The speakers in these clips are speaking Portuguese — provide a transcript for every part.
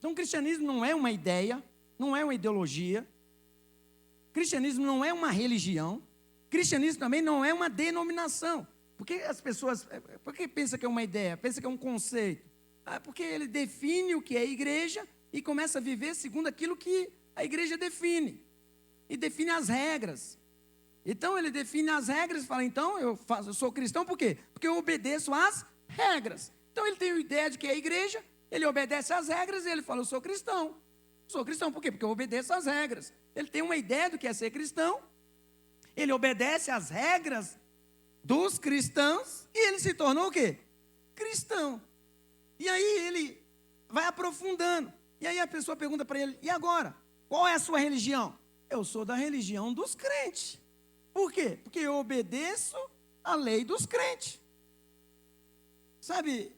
Então, o cristianismo não é uma ideia, não é uma ideologia. O cristianismo não é uma religião. O cristianismo também não é uma denominação. Por que as pessoas, por que pensam que é uma ideia? Pensam que é um conceito? Porque ele define o que é igreja e começa a viver segundo aquilo que a igreja define. E define as regras. Então, ele define as regras e fala, então, eu sou cristão por quê? Porque eu obedeço às regras. Então, ele tem a ideia de que é a igreja, ele obedece às regras e ele fala, eu sou cristão. Sou cristão por quê? Porque eu obedeço às regras. Ele tem uma ideia do que é ser cristão, ele obedece às regras dos cristãos e ele se tornou o quê? Cristão. E aí ele vai aprofundando. E aí a pessoa pergunta para ele, e agora? Qual é a sua religião? Eu sou da religião dos crentes. Por quê? Porque eu obedeço à lei dos crentes. Sabe?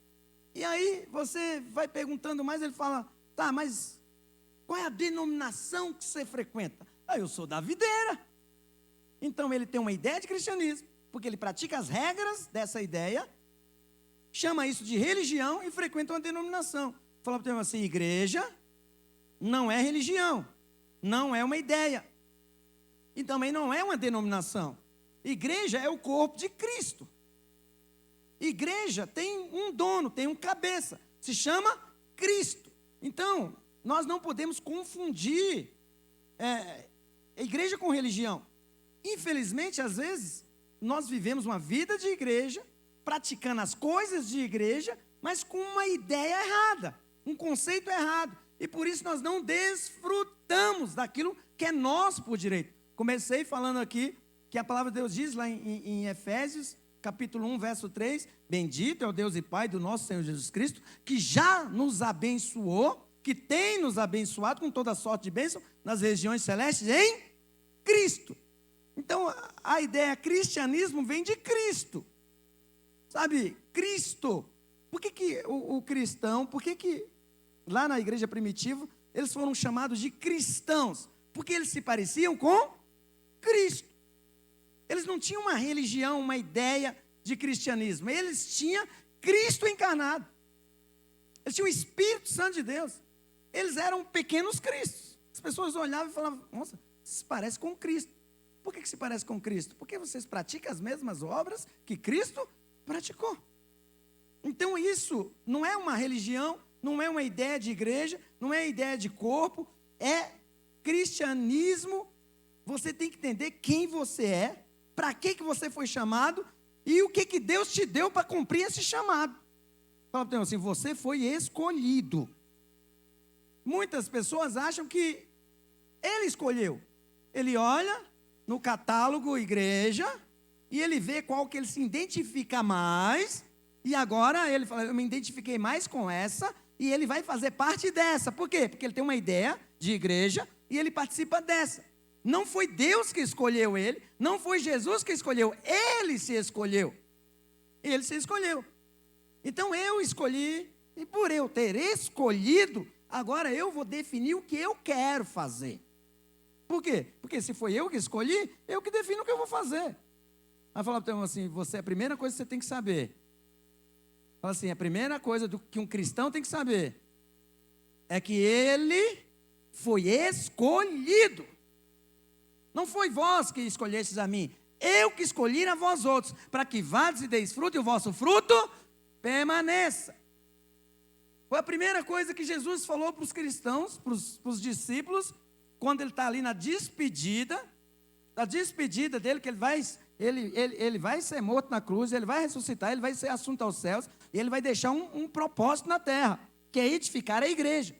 E aí você vai perguntando mais, ele fala, tá, mas qual é a denominação que você frequenta? Eu sou da videira. Então ele tem uma ideia de cristianismo, porque ele pratica as regras dessa ideia, chama isso de religião e frequenta uma denominação. Fala para ele assim, igreja não é religião, não é uma ideia. E também não é uma denominação. Igreja é o corpo de Cristo. Igreja tem um dono, tem um cabeça. Se chama Cristo. Então, nós não podemos confundir igreja com religião. Infelizmente, às vezes, nós vivemos uma vida de igreja, praticando as coisas de igreja, mas com uma ideia errada, um conceito errado. E por isso nós não desfrutamos daquilo que é nosso por direito. Comecei falando aqui que a palavra de Deus diz lá em Efésios, capítulo 1, verso 3, bendito é o Deus e Pai do nosso Senhor Jesus Cristo, que já nos abençoou, que tem nos abençoado com toda sorte de bênção nas regiões celestes em Cristo. Então, a ideia cristianismo vem de Cristo. Sabe, Cristo. Por que o cristão, por que lá na igreja primitiva, eles foram chamados de cristãos? Porque eles se pareciam com Cristo. Eles não tinham uma religião, uma ideia de cristianismo. Eles tinham Cristo encarnado. Eles tinham o Espírito Santo de Deus. Eles eram pequenos cristos. As pessoas olhavam e falavam, nossa, se parece com Cristo. Por que se parece com Cristo? Porque vocês praticam as mesmas obras que Cristo praticou. Então isso não é uma religião, não é uma ideia de igreja, não é ideia de corpo, é cristianismo. Você tem que entender quem você é, para que você foi chamado e o que Deus te deu para cumprir esse chamado. Fala para assim, você foi escolhido. Muitas pessoas acham que ele escolheu. Ele olha no catálogo igreja e ele vê qual que ele se identifica mais. E agora ele fala, eu me identifiquei mais com essa e ele vai fazer parte dessa. Por quê? Porque ele tem uma ideia de igreja e ele participa dessa. Não foi Deus que escolheu ele, não foi Jesus que escolheu, ele se escolheu. Ele se escolheu. Então eu escolhi, e por eu ter escolhido, agora eu vou definir o que eu quero fazer. Por quê? Porque se foi eu que escolhi, eu que defino o que eu vou fazer. Aí fala para ele assim, a primeira coisa que você tem que saber. Fala assim, a primeira coisa que um cristão tem que saber é que ele foi escolhido. Não foi vós que escolhestes a mim, eu que escolhi a vós outros, para que vades e deis fruto e o vosso fruto permaneça. Foi a primeira coisa que Jesus falou para os cristãos, para os discípulos, quando ele está ali na despedida dele, que ele vai ser morto na cruz, ele vai ressuscitar, ele vai ser assunto aos céus, e ele vai deixar um propósito na terra, que é edificar a igreja.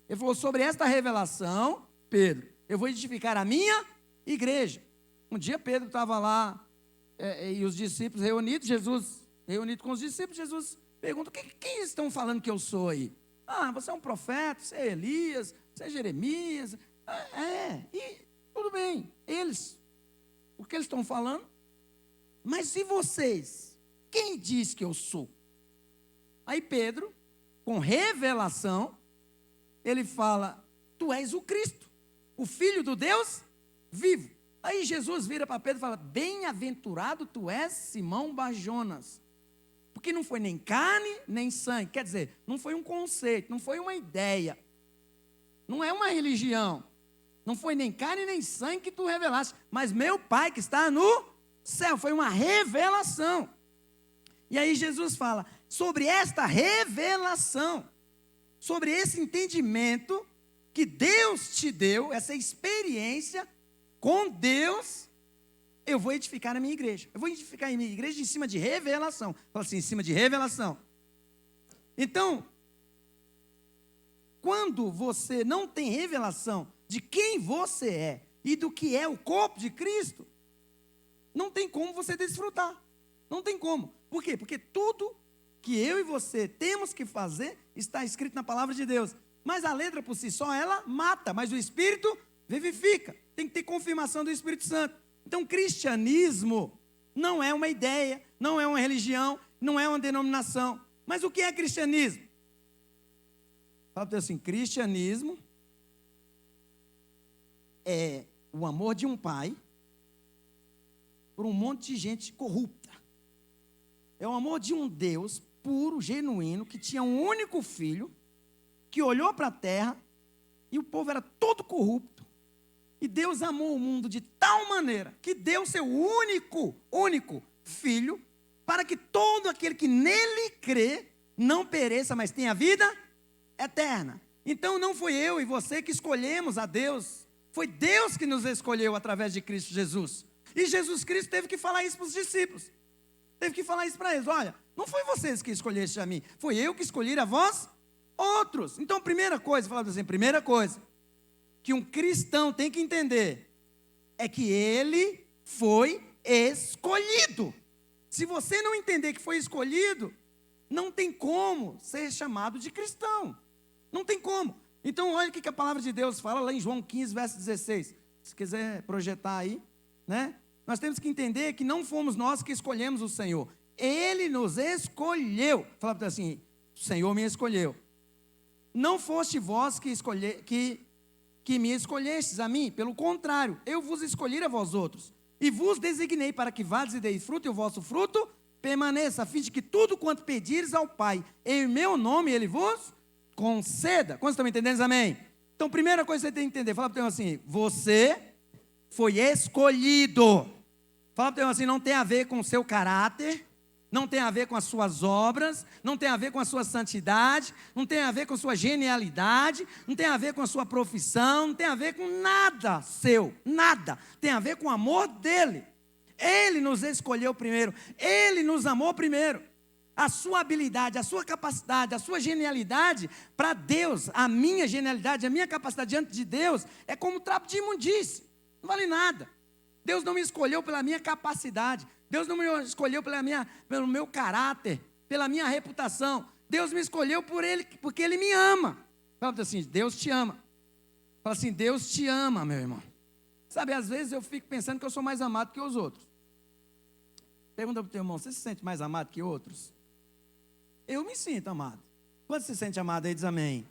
Ele falou, sobre esta revelação, Pedro, eu vou edificar a minha igreja. Um dia Pedro estava lá, e os discípulos reunidos, Jesus reunido com os discípulos, Jesus pergunta, quem estão falando que eu sou aí? Você é um profeta, você é Elias, você é Jeremias, e tudo bem, o que eles estão falando? Mas e vocês? Quem diz que eu sou? Aí Pedro, com revelação, ele fala, tu és o Cristo, o Filho do Deus vivo. Aí Jesus vira para Pedro e fala, bem-aventurado tu és, Simão Bar-Jonas, porque não foi nem carne, nem sangue, quer dizer, não foi um conceito, não foi uma ideia, não é uma religião. Não foi nem carne nem sangue que tu revelaste, mas meu Pai que está no céu. Foi uma revelação. E aí Jesus fala sobre esta revelação, sobre esse entendimento que Deus te deu, essa experiência com Deus. Eu vou edificar a minha igreja. Eu vou edificar a minha igreja em cima de revelação. Fala assim, em cima de revelação. Então, quando você não tem revelação de quem você é e do que é o corpo de Cristo, não tem como você desfrutar. Não tem como. Por quê? Porque tudo que eu e você temos que fazer está escrito na palavra de Deus. Mas a letra por si só, ela mata, mas o Espírito vivifica. Tem que ter confirmação do Espírito Santo. Então, cristianismo não é uma ideia, não é uma religião, não é uma denominação. Mas o que é cristianismo? Fala para assim, cristianismo é o amor de um pai por um monte de gente corrupta. É o amor de um Deus puro, genuíno, que tinha um único filho, que olhou para a terra e o povo era todo corrupto. E Deus amou o mundo de tal maneira que deu seu único filho, para que todo aquele que nele crê não pereça, mas tenha vida eterna. Então não foi eu e você que escolhemos a Deus, foi Deus que nos escolheu através de Cristo Jesus. E Jesus Cristo teve que falar isso para os discípulos. Teve que falar isso para eles. Olha, não foi vocês que escolheste a mim, foi eu que escolhi a vós outros. Então, primeira coisa que um cristão tem que entender é que ele foi escolhido. Se você não entender que foi escolhido, não tem como ser chamado de cristão. Não tem como. Então, olha o que a palavra de Deus fala lá em João 15, verso 16. Se quiser projetar aí, né? Nós temos que entender que não fomos nós que escolhemos o Senhor. Ele nos escolheu. Fala para assim, o Senhor me escolheu. Não foste vós que me escolhestes a mim, pelo contrário, eu vos escolhi a vós outros, e vos designei para que vades e deis fruto, e o vosso fruto permaneça, a fim de que tudo quanto pedires ao Pai, em meu nome, Ele vos conceda. Quantos estão me entendendo? Amém? Então, primeira coisa que você tem que entender, fala para o teu assim, você foi escolhido. Fala para o teu assim, não tem a ver com o seu caráter, não tem a ver com as suas obras, não tem a ver com a sua santidade, não tem a ver com a sua genialidade, não tem a ver com a sua profissão, não tem a ver com nada seu, nada. Tem a ver com o amor dele. Ele nos escolheu primeiro, ele nos amou primeiro. A sua habilidade, a sua capacidade, a sua genialidade, para Deus, a minha genialidade, a minha capacidade diante de Deus, é como trapo de imundície, não vale nada. Deus não me escolheu pela minha capacidade, Deus não me escolheu pelo meu caráter, pela minha reputação. Deus me escolheu porque Ele me ama. Fala assim, Deus te ama. Fala assim, Deus te ama, meu irmão. Sabe, às vezes eu fico pensando que eu sou mais amado que os outros. Pergunta para o teu irmão, você se sente mais amado que outros? Eu me sinto amado. Quando se sente amado aí, diz amém.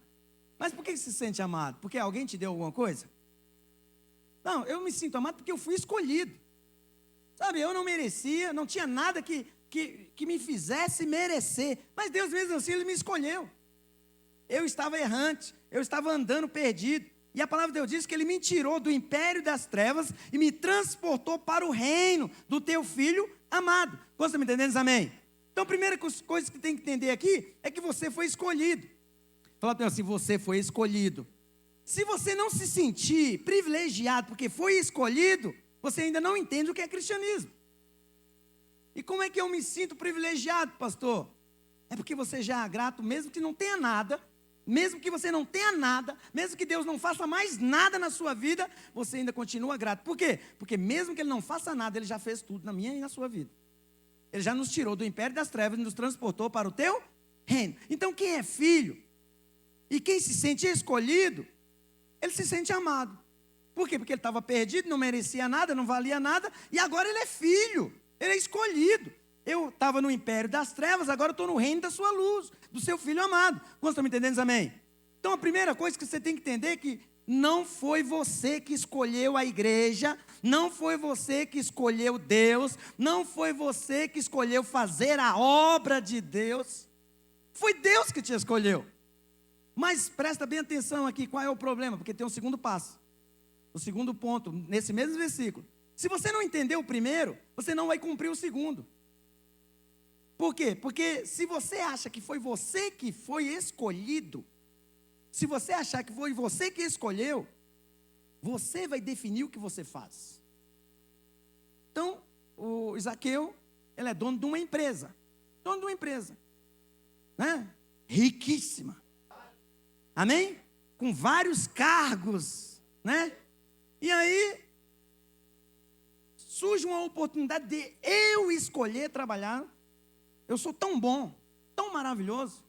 Mas por que se sente amado? Porque alguém te deu alguma coisa? Não, eu me sinto amado porque eu fui escolhido. Sabe, eu não merecia, não tinha nada que me fizesse merecer. Mas Deus mesmo assim, Ele me escolheu. Eu estava errante, eu estava andando perdido. E a palavra de Deus diz que Ele me tirou do império das trevas e me transportou para o reino do teu Filho amado. Você está me entendendo? Amém? Então, a primeira coisa que tem que entender aqui é que você foi escolhido. Fala para mim assim, você foi escolhido. Se você não se sentir privilegiado porque foi escolhido, você ainda não entende o que é cristianismo. E como é que eu me sinto privilegiado, pastor? É porque você já é grato, mesmo que não tenha nada, mesmo que você não tenha nada, mesmo que Deus não faça mais nada na sua vida, você ainda continua grato. Por quê? Porque mesmo que Ele não faça nada, Ele já fez tudo na minha e na sua vida. Ele já nos tirou do império das trevas e nos transportou para o teu reino. Então quem é filho e quem se sente escolhido, ele se sente amado. Por quê? Porque ele estava perdido, não merecia nada, não valia nada, e agora ele é filho, ele é escolhido. Eu estava no império das trevas, agora estou no reino da sua luz, do seu filho amado. Vocês estão me entendendo, amém? Então a primeira coisa que você tem que entender é que não foi você que escolheu a igreja, não foi você que escolheu Deus, não foi você que escolheu fazer a obra de Deus, foi Deus que te escolheu. Mas presta bem atenção aqui, qual é o problema? Porque tem um segundo passo. O segundo ponto, nesse mesmo versículo. Se você não entender o primeiro, você não vai cumprir o segundo. Por quê? Porque se você acha que foi você que foi escolhido, se você achar que foi você que escolheu, você vai definir o que você faz. Então, o Zaqueu, ele é dono de uma empresa. Dono de uma empresa. Né? Riquíssima. Amém? Com vários cargos, né? E aí, surge uma oportunidade de eu escolher trabalhar. Eu sou tão bom, tão maravilhoso,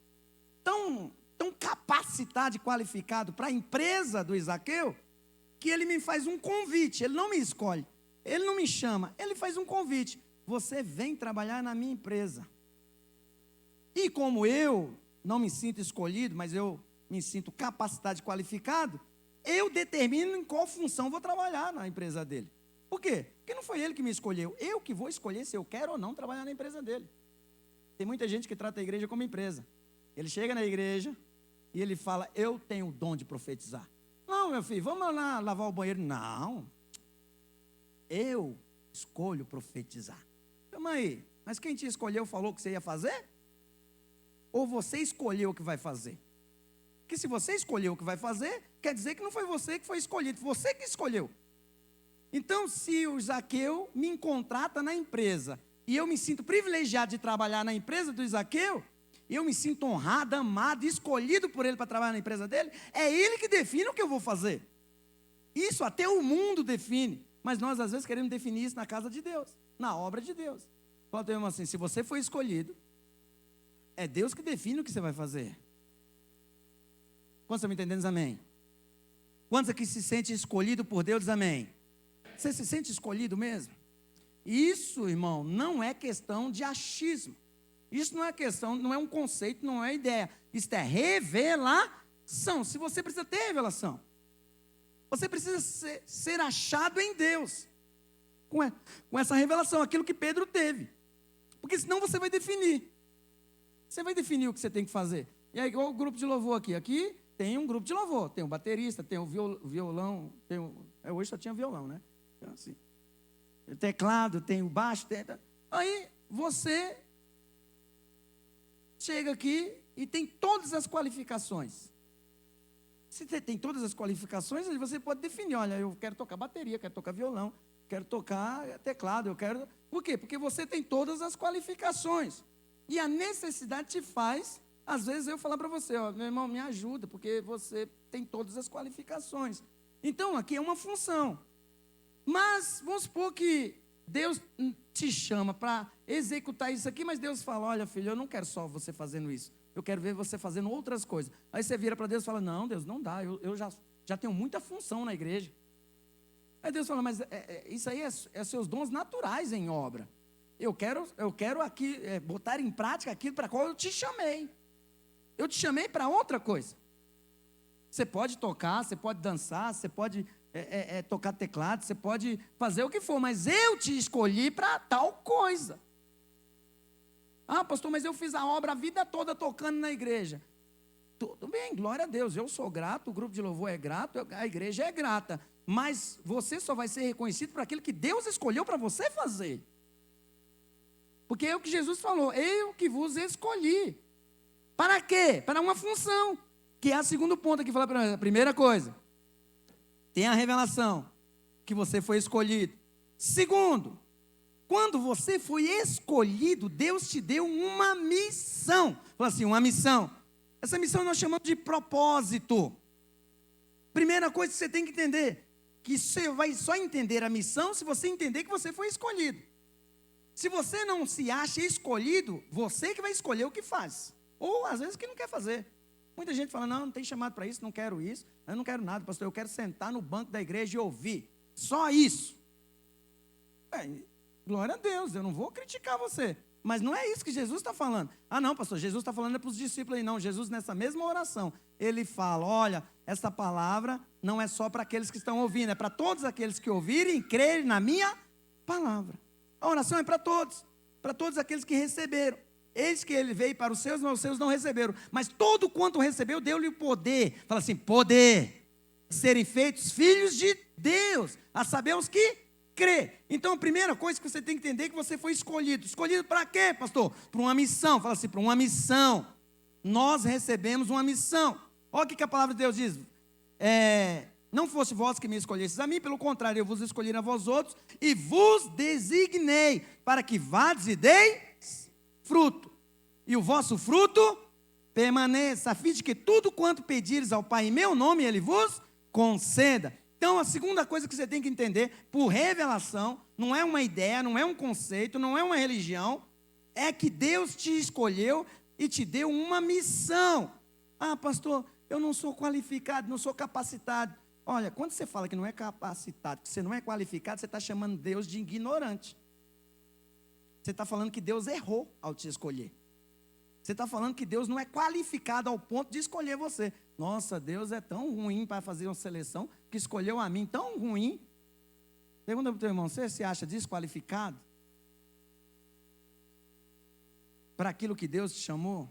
tão capacitado e qualificado para a empresa do Zaqueu, que ele me faz um convite. Ele não me escolhe, ele não me chama, ele faz um convite. Você vem trabalhar na minha empresa. E como eu não me sinto escolhido, mas eu me sinto capacitado e qualificado, eu determino em qual função vou trabalhar na empresa dele. Por quê? Porque não foi ele que me escolheu. Eu que vou escolher se eu quero ou não trabalhar na empresa dele. Tem muita gente que trata a igreja como empresa. Ele chega na igreja e ele fala, eu tenho o dom de profetizar. Não, meu filho, vamos lá lavar o banheiro. Não. Eu escolho profetizar. Calma aí, mas quem te escolheu falou que você ia fazer? Ou você escolheu o que vai fazer? Porque se você escolheu o que vai fazer, quer dizer que não foi você que foi escolhido, você que escolheu. Então, se o Zaqueu me contrata na empresa, e eu me sinto privilegiado de trabalhar na empresa do Zaqueu, eu me sinto honrado, amado, escolhido por ele para trabalhar na empresa dele, é ele que define o que eu vou fazer. Isso até o mundo define, mas nós às vezes queremos definir isso na casa de Deus, na obra de Deus. Fala para assim, se você foi escolhido, é Deus que define o que você vai fazer. Quantos estão me entendendo? Amém. Quantos aqui se sente escolhido por Deus? Amém. Você se sente escolhido mesmo? Isso, irmão, não é questão de achismo. Isso não é questão, não é um conceito, não é ideia. Isso é revelação. Se você precisa ter revelação, você precisa ser achado em Deus. Com essa revelação, aquilo que Pedro teve. Porque senão você vai definir. Você vai definir o que você tem que fazer. E aí, igual o grupo de louvor aqui. Aqui tem um grupo de louvor. Tem o baterista, tem o violão. Hoje só tinha violão, né? Então, assim, o teclado, tem o baixo. Aí você chega aqui e tem todas as qualificações. Se você tem todas as qualificações, você pode definir. Olha, eu quero tocar bateria, quero tocar violão, quero tocar teclado, eu quero... Por quê? Porque você tem todas as qualificações. E a necessidade te faz, às vezes, eu falar para você, ó, meu irmão, me ajuda, porque você tem todas as qualificações. Então, aqui é uma função. Mas, vamos supor que Deus te chama para executar isso aqui, mas Deus fala, olha, filho, eu não quero só você fazendo isso. Eu quero ver você fazendo outras coisas. Aí você vira para Deus e fala, não, Deus, não dá, eu já tenho muita função na igreja. Aí Deus fala, mas isso aí é seus dons naturais em obra. Eu quero aqui botar em prática aquilo para qual eu te chamei. Eu te chamei para outra coisa. Você pode tocar, você pode dançar, você pode tocar teclado, você pode fazer o que for, mas eu te escolhi para tal coisa. Ah, pastor, mas eu fiz a obra a vida toda tocando na igreja. Tudo bem, glória a Deus, eu sou grato, o grupo de louvor é grato, a igreja é grata. Mas você só vai ser reconhecido por aquilo que Deus escolheu para você fazer. Porque é o que Jesus falou, eu que vos escolhi. Para quê? Para uma função, que é a segundo ponto aqui, falar para a primeira coisa. Tem a revelação que você foi escolhido. Segundo, quando você foi escolhido, Deus te deu uma missão. Fala assim, uma missão. Essa missão nós chamamos de propósito. Primeira coisa que você tem que entender, que você vai só entender a missão se você entender que você foi escolhido. Se você não se acha escolhido, você que vai escolher o que faz. Ou às vezes que não quer fazer. Muita gente fala, não tem chamado para isso, não quero isso. Eu não quero nada, pastor, eu quero sentar no banco da igreja e ouvir. Só isso. Glória a Deus, eu não vou criticar você. Mas não é isso que Jesus está falando. Ah não, pastor, Jesus está falando para os discípulos aí. Não, Jesus nessa mesma oração, ele fala, olha, essa palavra não é só para aqueles que estão ouvindo, é para todos aqueles que ouvirem e crerem na minha palavra. A oração é para todos aqueles que receberam. Eis que ele veio para os seus não receberam. Mas todo quanto recebeu, deu-lhe o poder. Fala assim, poder. Serem feitos filhos de Deus. A saber os que crê. Então a primeira coisa que você tem que entender é que você foi escolhido. Escolhido para quê, pastor? Para uma missão. Fala assim, para uma missão. Nós recebemos uma missão. Olha o que a palavra de Deus diz. Não fosse vós que me escolhestes a mim, pelo contrário, eu vos escolhi a vós outros e vos designei para que vades e deis fruto. E o vosso fruto permaneça, a fim de que tudo quanto pedires ao Pai em meu nome, Ele vos conceda. Então, a segunda coisa que você tem que entender, por revelação, não é uma ideia, não é um conceito, não é uma religião, é que Deus te escolheu e te deu uma missão. Ah, pastor, eu não sou qualificado, não sou capacitado. Olha, quando você fala que não é capacitado, que você não é qualificado, você está chamando Deus de ignorante. Você está falando que Deus errou ao te escolher. Você está falando que Deus não é qualificado ao ponto de escolher você. Nossa, Deus é tão ruim para fazer uma seleção que escolheu a mim, tão ruim. Pergunta para o teu irmão, você se acha desqualificado para aquilo que Deus te chamou?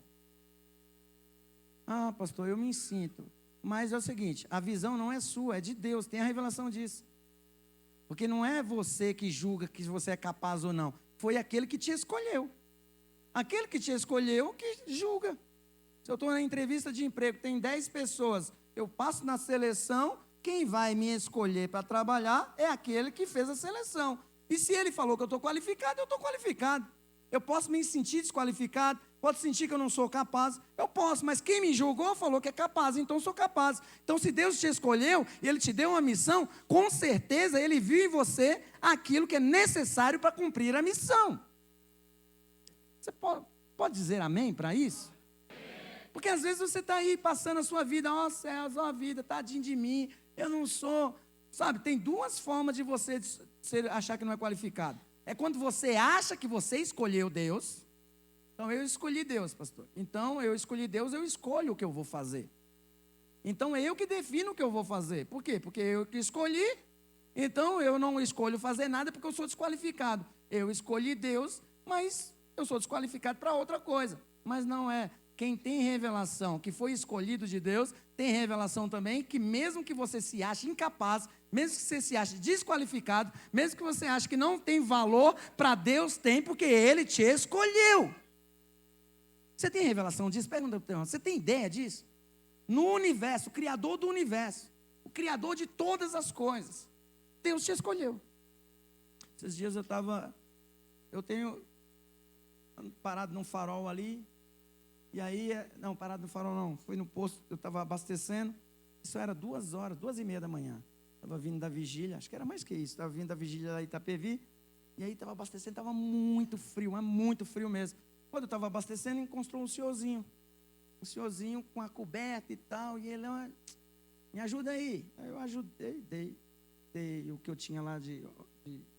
Ah, pastor, eu me sinto. Mas é o seguinte, a visão não é sua, é de Deus, tem a revelação disso. Porque não é você que julga que você é capaz ou não. Foi aquele que te escolheu. Aquele que te escolheu que julga. Se eu estou na entrevista de emprego, tem 10 pessoas, eu passo na seleção, quem vai me escolher para trabalhar é aquele que fez a seleção. E se ele falou que eu estou qualificado, eu estou qualificado. Eu posso me sentir desqualificado, posso sentir que eu não sou capaz, eu posso, mas quem me julgou falou que é capaz, então eu sou capaz. Então se Deus te escolheu e Ele te deu uma missão, com certeza Ele viu em você aquilo que é necessário para cumprir a missão. Você pode dizer amém para isso? Porque às vezes você está aí passando a sua vida, ó céus, ó vida, tadinho de mim, eu não sou, sabe, tem duas formas de você achar que não é qualificado. É quando você acha que você escolheu Deus. Então eu escolhi Deus, pastor. Então eu escolhi Deus, eu escolho o que eu vou fazer. Então é eu que defino o que eu vou fazer. Por quê? Porque eu que escolhi, então eu não escolho fazer nada porque eu sou desqualificado. Eu escolhi Deus, mas eu sou desqualificado para outra coisa. Mas não é. Quem tem revelação, que foi escolhido de Deus, tem revelação também que mesmo que você se ache incapaz, mesmo que você se ache desqualificado, mesmo que você ache que não tem valor, para Deus tem, porque Ele te escolheu. Você tem revelação disso? Pergunta para o teu irmão, você tem ideia disso? No universo, o Criador do universo, o Criador de todas as coisas, Deus te escolheu. Esses dias eu tenho parado num farol ali, e aí, não, parado no farol não, fui no posto, eu estava abastecendo, isso era 2h, 2h30 da manhã, estava vindo da vigília, acho que era mais que isso, estava vindo da vigília da Itapevi, e aí estava abastecendo, estava muito frio mesmo. Quando eu estava abastecendo, encontrou um senhorzinho com a coberta e tal, e ele, me ajuda aí. Aí eu ajudei, dei o que eu tinha lá de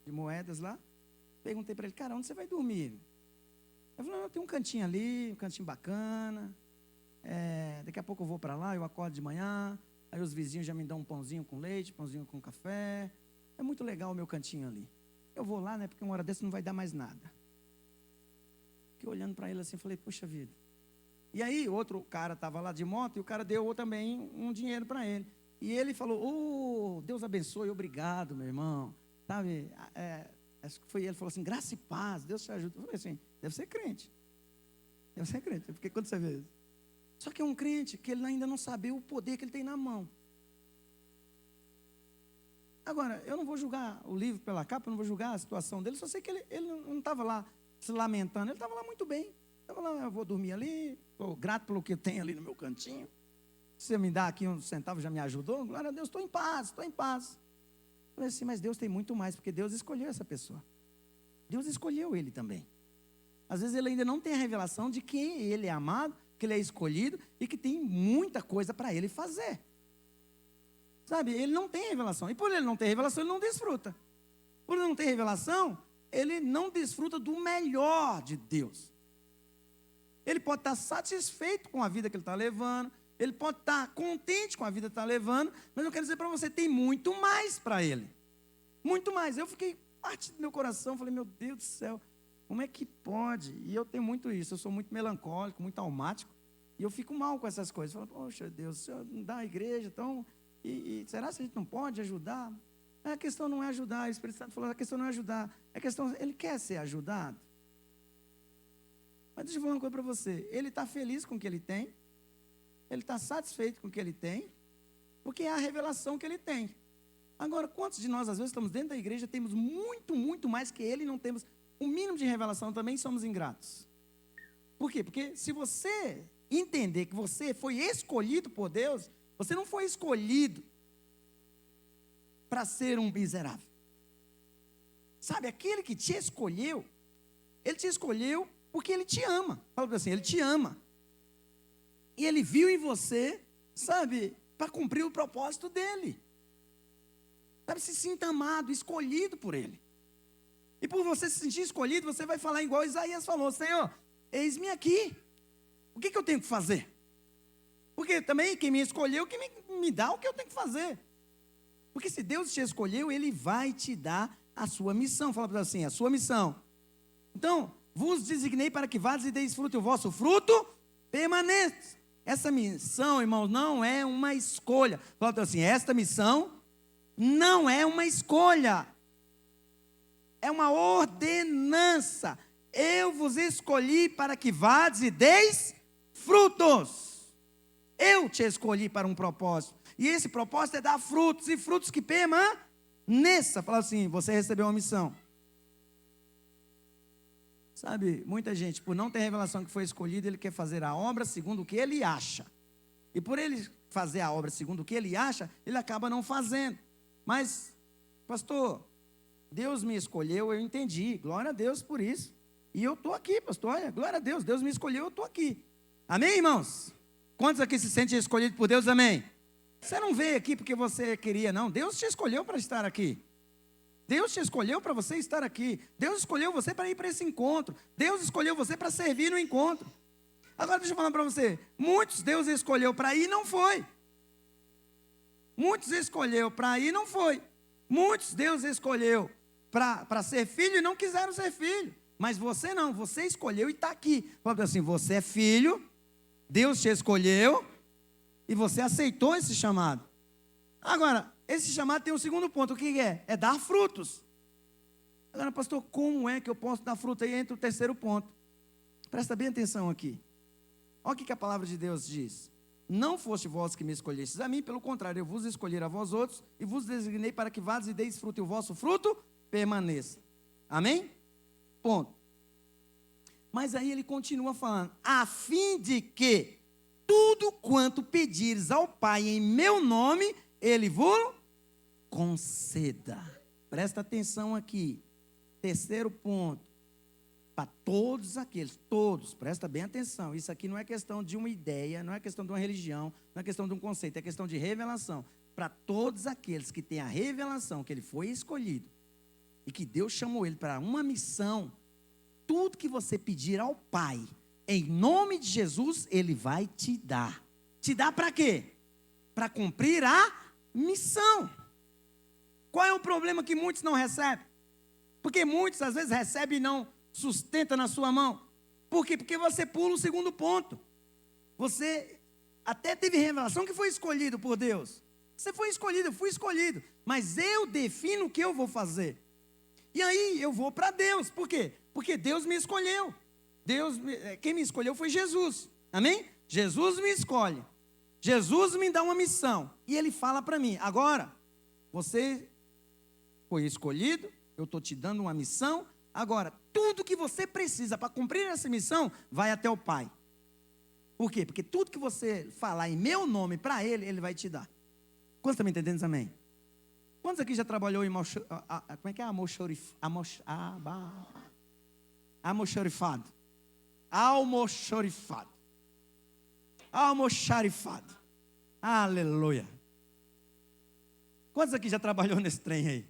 moedas lá, perguntei para ele, cara, onde você vai dormir? Eu falei, tem um cantinho ali, um cantinho bacana, daqui a pouco eu vou para lá, eu acordo de manhã, aí os vizinhos já me dão um pãozinho com leite, pãozinho com café, é muito legal o meu cantinho ali. Eu vou lá, né, porque uma hora dessa não vai dar mais nada. Fiquei olhando para ele assim, falei, puxa vida. E aí outro cara estava lá de moto, e o cara deu também um dinheiro para ele. E ele falou, Deus abençoe, obrigado, meu irmão. Sabe, acho que foi ele, falou assim, graça e paz, Deus te ajuda. Eu falei assim, deve ser crente. Porque quando você vê isso? Só que é um crente que ele ainda não sabe o poder que ele tem na mão. Agora, eu não vou julgar o livro pela capa, eu não vou julgar a situação dele, só sei que ele não estava lá se lamentando, ele estava lá muito bem. Estava lá, eu vou dormir ali, estou grato pelo que tem ali no meu cantinho. Se você me dá aqui um centavo, já me ajudou, glória a Deus, estou em paz. Eu falei assim, mas Deus tem muito mais, porque Deus escolheu essa pessoa. Deus escolheu ele também. Às vezes ele ainda não tem a revelação de que ele é amado, que ele é escolhido e que tem muita coisa para ele fazer. Sabe, ele não tem revelação. E por ele não ter revelação, ele não desfruta. Por ele não ter revelação, ele não desfruta do melhor de Deus. Ele pode estar satisfeito com a vida que ele está levando, ele pode estar contente com a vida que está levando, mas eu quero dizer para você, tem muito mais para ele. Muito mais. Eu fiquei parte do meu coração, falei, meu Deus do céu, Como é que pode? E eu tenho muito isso, eu sou muito melancólico, muito almático, e eu fico mal com essas coisas. Eu falo, poxa Deus, o Senhor não dá a igreja, então, será que a gente não pode ajudar? A questão não é ajudar, o Espírito Santo falou, a questão não é ajudar, a questão, ele quer ser ajudado. Mas deixa eu falar uma coisa para você, ele está feliz com o que ele tem, ele está satisfeito com o que ele tem, porque é a revelação que ele tem. Agora, quantos de nós, às vezes, estamos dentro da igreja, temos muito, muito mais que ele, e não temos o mínimo de revelação também, somos ingratos. Por quê? Porque se você entender que você foi escolhido por Deus, você não foi escolhido para ser um miserável. Sabe, aquele que te escolheu, ele te escolheu porque ele te ama. Fala assim, ele te ama. E ele viu em você, sabe, para cumprir o propósito dele. Sabe, se sinta amado, escolhido por ele. E por você se sentir escolhido, você vai falar igual Isaías falou, Senhor, eis-me aqui. O que eu tenho que fazer? Porque também quem me escolheu, que me dá o que eu tenho que fazer. Porque se Deus te escolheu, Ele vai te dar a sua missão. Fala para assim, a sua missão. Então, vos designei para que vades e deis fruto, e o vosso fruto permaneça. Essa missão, irmãos, não é uma escolha. Fala para assim, esta missão não é uma escolha. É uma ordenança. Eu vos escolhi para que vades e deis frutos. Eu te escolhi para um propósito. E esse propósito é dar frutos, e frutos que permaneçam. Fala assim, você recebeu uma missão. Sabe, muita gente, por não ter revelação que foi escolhido, ele quer fazer a obra segundo o que ele acha. E por ele fazer a obra segundo o que ele acha, ele acaba não fazendo. Mas, pastor, Deus me escolheu, eu entendi. Glória a Deus por isso. E eu estou aqui, pastor. Olha, glória a Deus, Deus me escolheu, eu estou aqui. Amém, irmãos? Quantos aqui se sentem escolhidos por Deus, amém? Você não veio aqui porque você queria, não. Deus te escolheu para estar aqui. Deus te escolheu para você estar aqui. Deus escolheu você para ir para esse encontro. Deus escolheu você para servir no encontro. Agora deixa eu falar para você. Muitos Deus escolheu para ir e não foi. Muitos escolheu para ir e não foi. Muitos Deus escolheu para ser filho e não quiseram ser filho. Mas você não, você escolheu e está aqui. Fala assim, você é filho, Deus te escolheu e você aceitou esse chamado. Agora, esse chamado tem um segundo ponto, o que é? É dar frutos. Agora, pastor, como é que eu posso dar fruto? Aí entra o terceiro ponto. Presta bem atenção aqui. Olha o que a palavra de Deus diz. Não foste vós que me escolhestes a mim, pelo contrário, eu vos escolhi a vós outros, e vos designei para que vades e deis fruto, e o vosso fruto permaneça. Amém? Ponto. Mas aí ele continua falando, a fim de que tudo quanto pedires ao Pai em meu nome, Ele vos conceda. Presta atenção aqui. Terceiro ponto. Para todos aqueles, todos, presta bem atenção. Isso aqui não é questão de uma ideia, não é questão de uma religião, não é questão de um conceito, é questão de revelação. Para todos aqueles que têm a revelação que ele foi escolhido e que Deus chamou ele para uma missão, tudo que você pedir ao Pai, em nome de Jesus, Ele vai te dar. Te dar para quê? Para cumprir a missão. Qual é o problema que muitos não recebem? Porque muitos às vezes recebem e não sustenta na sua mão. Por quê? Porque você pula o segundo ponto. Você até teve revelação que foi escolhido por Deus. Você foi escolhido, eu fui escolhido. Mas eu defino o que eu vou fazer. E aí eu vou para Deus. Por quê? Porque Deus me escolheu. Quem me escolheu foi Jesus. Amém? Jesus me escolhe. Jesus me dá uma missão. E Ele fala para mim, agora, você foi escolhido, eu estou te dando uma missão. Agora, tudo que você precisa para cumprir essa missão, vai até o Pai. Por quê? Porque tudo que você falar em meu nome para Ele, Ele vai te dar. Quantos estão me entendendo isso, amém? Quantos aqui já trabalhou em como é que é? Almoxarifado. Almoxarifado. Aleluia. Quantos aqui já trabalhou nesse trem aí?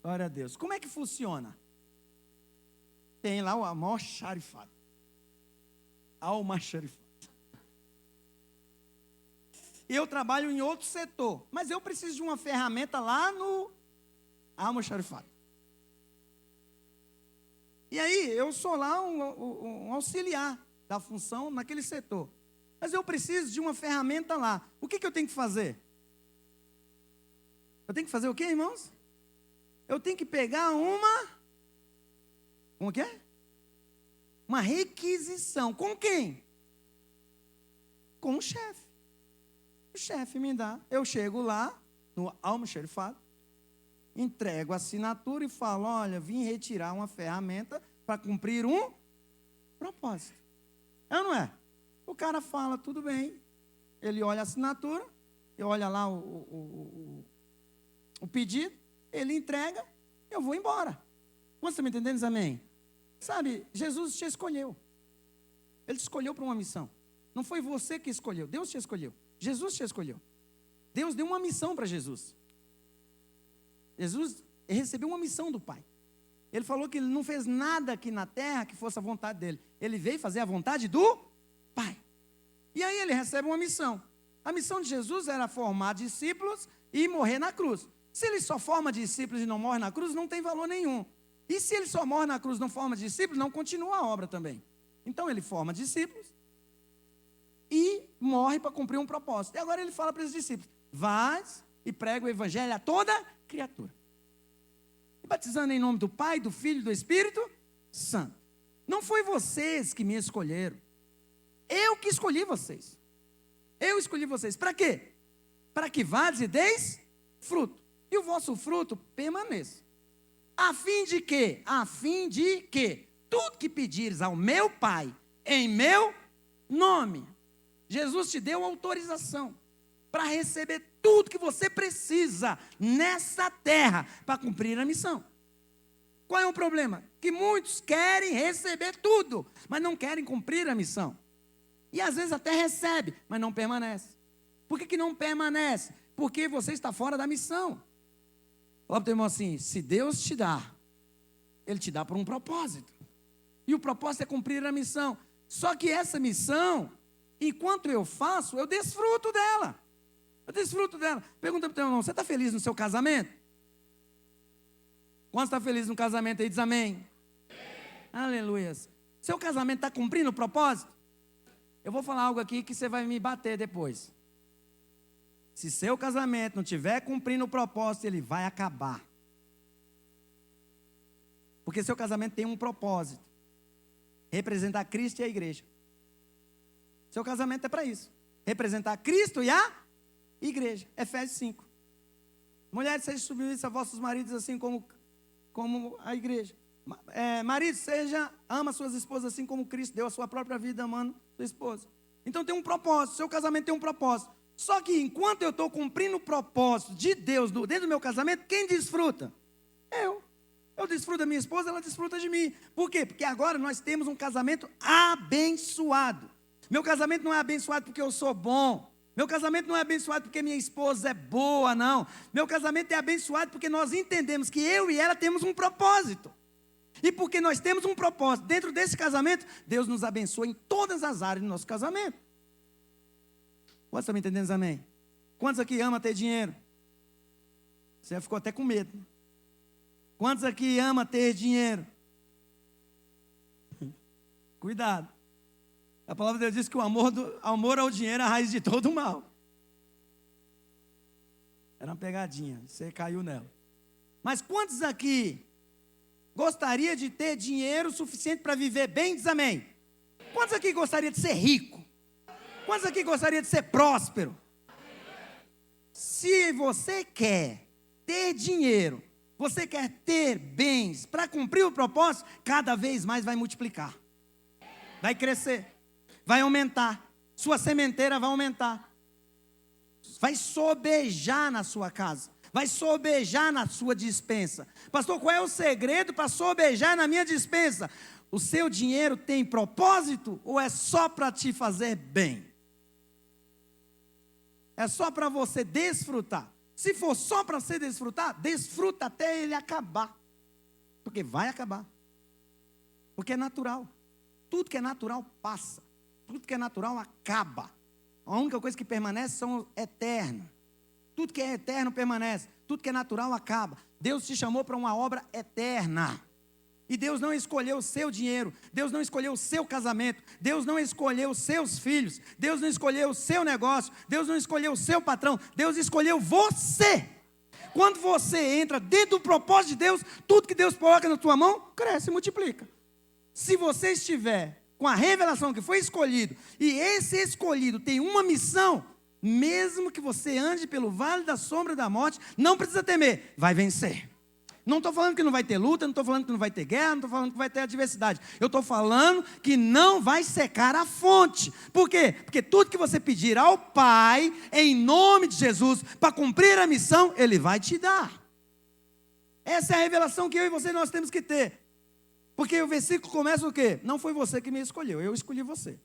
Glória a Deus. Como é que funciona? Tem lá o almoxarifado. Almoxarifado. Eu trabalho em outro setor, mas eu preciso de uma ferramenta lá no almoxarifado. E aí, eu sou lá um auxiliar da função naquele setor. Mas eu preciso de uma ferramenta lá. O que eu tenho que fazer? Eu tenho que fazer o quê, irmãos? Eu tenho que pegar como que é? Uma requisição. Com quem? Com o chefe. O chefe me dá. Eu chego lá, no almoxerifado, entrego a assinatura e falo, olha, vim retirar uma ferramenta para cumprir um propósito. É ou não é? O cara fala, tudo bem. Ele olha a assinatura, eu olho lá o pedido, ele entrega, eu vou embora. Você está me entendendo, amém? Sabe, Jesus te escolheu. Ele te escolheu para uma missão. Não foi você que escolheu, Deus te escolheu. Jesus te escolheu. Deus deu uma missão para Jesus. Jesus recebeu uma missão do Pai. Ele falou que ele não fez nada aqui na terra que fosse a vontade dele. Ele veio fazer a vontade do Pai. E aí ele recebe uma missão. A missão de Jesus era formar discípulos e morrer na cruz. Se ele só forma discípulos e não morre na cruz, não tem valor nenhum. E se ele só morre na cruz e não forma discípulos, não continua a obra também. Então ele forma discípulos e morre para cumprir um propósito. E agora ele fala para os discípulos, vais e prega o evangelho a toda criatura. E batizando em nome do Pai, do Filho e do Espírito Santo. Não foi vocês que me escolheram. Eu que escolhi vocês. Eu escolhi vocês. Para quê? Para que vades e deis fruto. E o vosso fruto permaneça. A fim de quê? A fim de que tudo que pedires ao meu Pai, em meu nome. Jesus te deu autorização para receber tudo que você precisa nessa terra para cumprir a missão. Qual é o problema? Que muitos querem receber tudo, mas não querem cumprir a missão. E às vezes até recebe, mas não permanece. Por que não permanece? Porque você está fora da missão. Fala para o teu irmão assim, se Deus te dá, Ele te dá por um propósito. E o propósito é cumprir a missão. Só que essa missão, enquanto eu faço, eu desfruto dela. Eu desfruto dela. Pergunta para o teu irmão, você está feliz no seu casamento? Quantos está feliz no casamento aí? Diz amém. Aleluia. Seu casamento está cumprindo o propósito? Eu vou falar algo aqui que você vai me bater depois. Se seu casamento não estiver cumprindo o propósito, ele vai acabar. Porque seu casamento tem um propósito. Representar Cristo e a igreja. Seu casamento é para isso. Representar Cristo e a igreja. Efésios 5. Mulheres, sejam submissas a vossos maridos assim como a igreja. Marido, ama suas esposas assim como Cristo deu a sua própria vida amando sua esposa. Então tem um propósito. Seu casamento tem um propósito. Só que enquanto eu estou cumprindo o propósito de Deus dentro do meu casamento, quem desfruta? Eu. Eu desfruto da minha esposa, ela desfruta de mim. Por quê? Porque agora nós temos um casamento abençoado. Meu casamento não é abençoado porque eu sou bom. Meu casamento não é abençoado porque minha esposa é boa, não. Meu casamento é abençoado porque nós entendemos que eu e ela temos um propósito. E porque nós temos um propósito dentro desse casamento, Deus nos abençoa em todas as áreas do nosso casamento. Quantos estão me entendendo, amém? Quantos aqui amam ter dinheiro? Você já ficou até com medo. Quantos aqui amam ter dinheiro? Cuidado. A palavra de Deus diz que o amor ao dinheiro é a raiz de todo o mal. Era uma pegadinha, você caiu nela. Mas quantos aqui gostaria de ter dinheiro suficiente para viver bem? Diz amém. Quantos aqui gostaria de ser rico? Quantos aqui gostaria de ser próspero? Se você quer ter dinheiro, você quer ter bens para cumprir o propósito, cada vez mais vai multiplicar. Vai crescer, vai aumentar. Sua sementeira vai aumentar. Vai sobejar na sua casa. Vai sobejar na sua despensa. Pastor, qual é o segredo para sobejar na minha despensa? O seu dinheiro tem propósito ou é só para te fazer bem? É só para você desfrutar. Se for só para você desfrutar, desfruta até ele acabar. Porque vai acabar. Porque é natural. Tudo que é natural passa. Tudo que é natural acaba. A única coisa que permanece são eternas. Tudo que é eterno permanece. Tudo que é natural acaba. Deus te chamou para uma obra eterna. E Deus não escolheu o seu dinheiro, Deus não escolheu o seu casamento, Deus não escolheu os seus filhos, Deus não escolheu o seu negócio, Deus não escolheu o seu patrão, Deus escolheu você. Quando você entra dentro do propósito de Deus, tudo que Deus coloca na tua mão, cresce e multiplica. Se você estiver com a revelação que foi escolhido, e esse escolhido tem uma missão, mesmo que você ande pelo vale da sombra da morte, não precisa temer, vai vencer. Não estou falando que não vai ter luta, não estou falando que não vai ter guerra, não estou falando que vai ter adversidade. Eu estou falando que não vai secar a fonte. Por quê? Porque tudo que você pedir ao Pai, em nome de Jesus, para cumprir a missão, Ele vai te dar. Essa é a revelação que eu e você nós temos que ter. Porque o versículo começa o quê? Não foi você que me escolheu, eu escolhi você.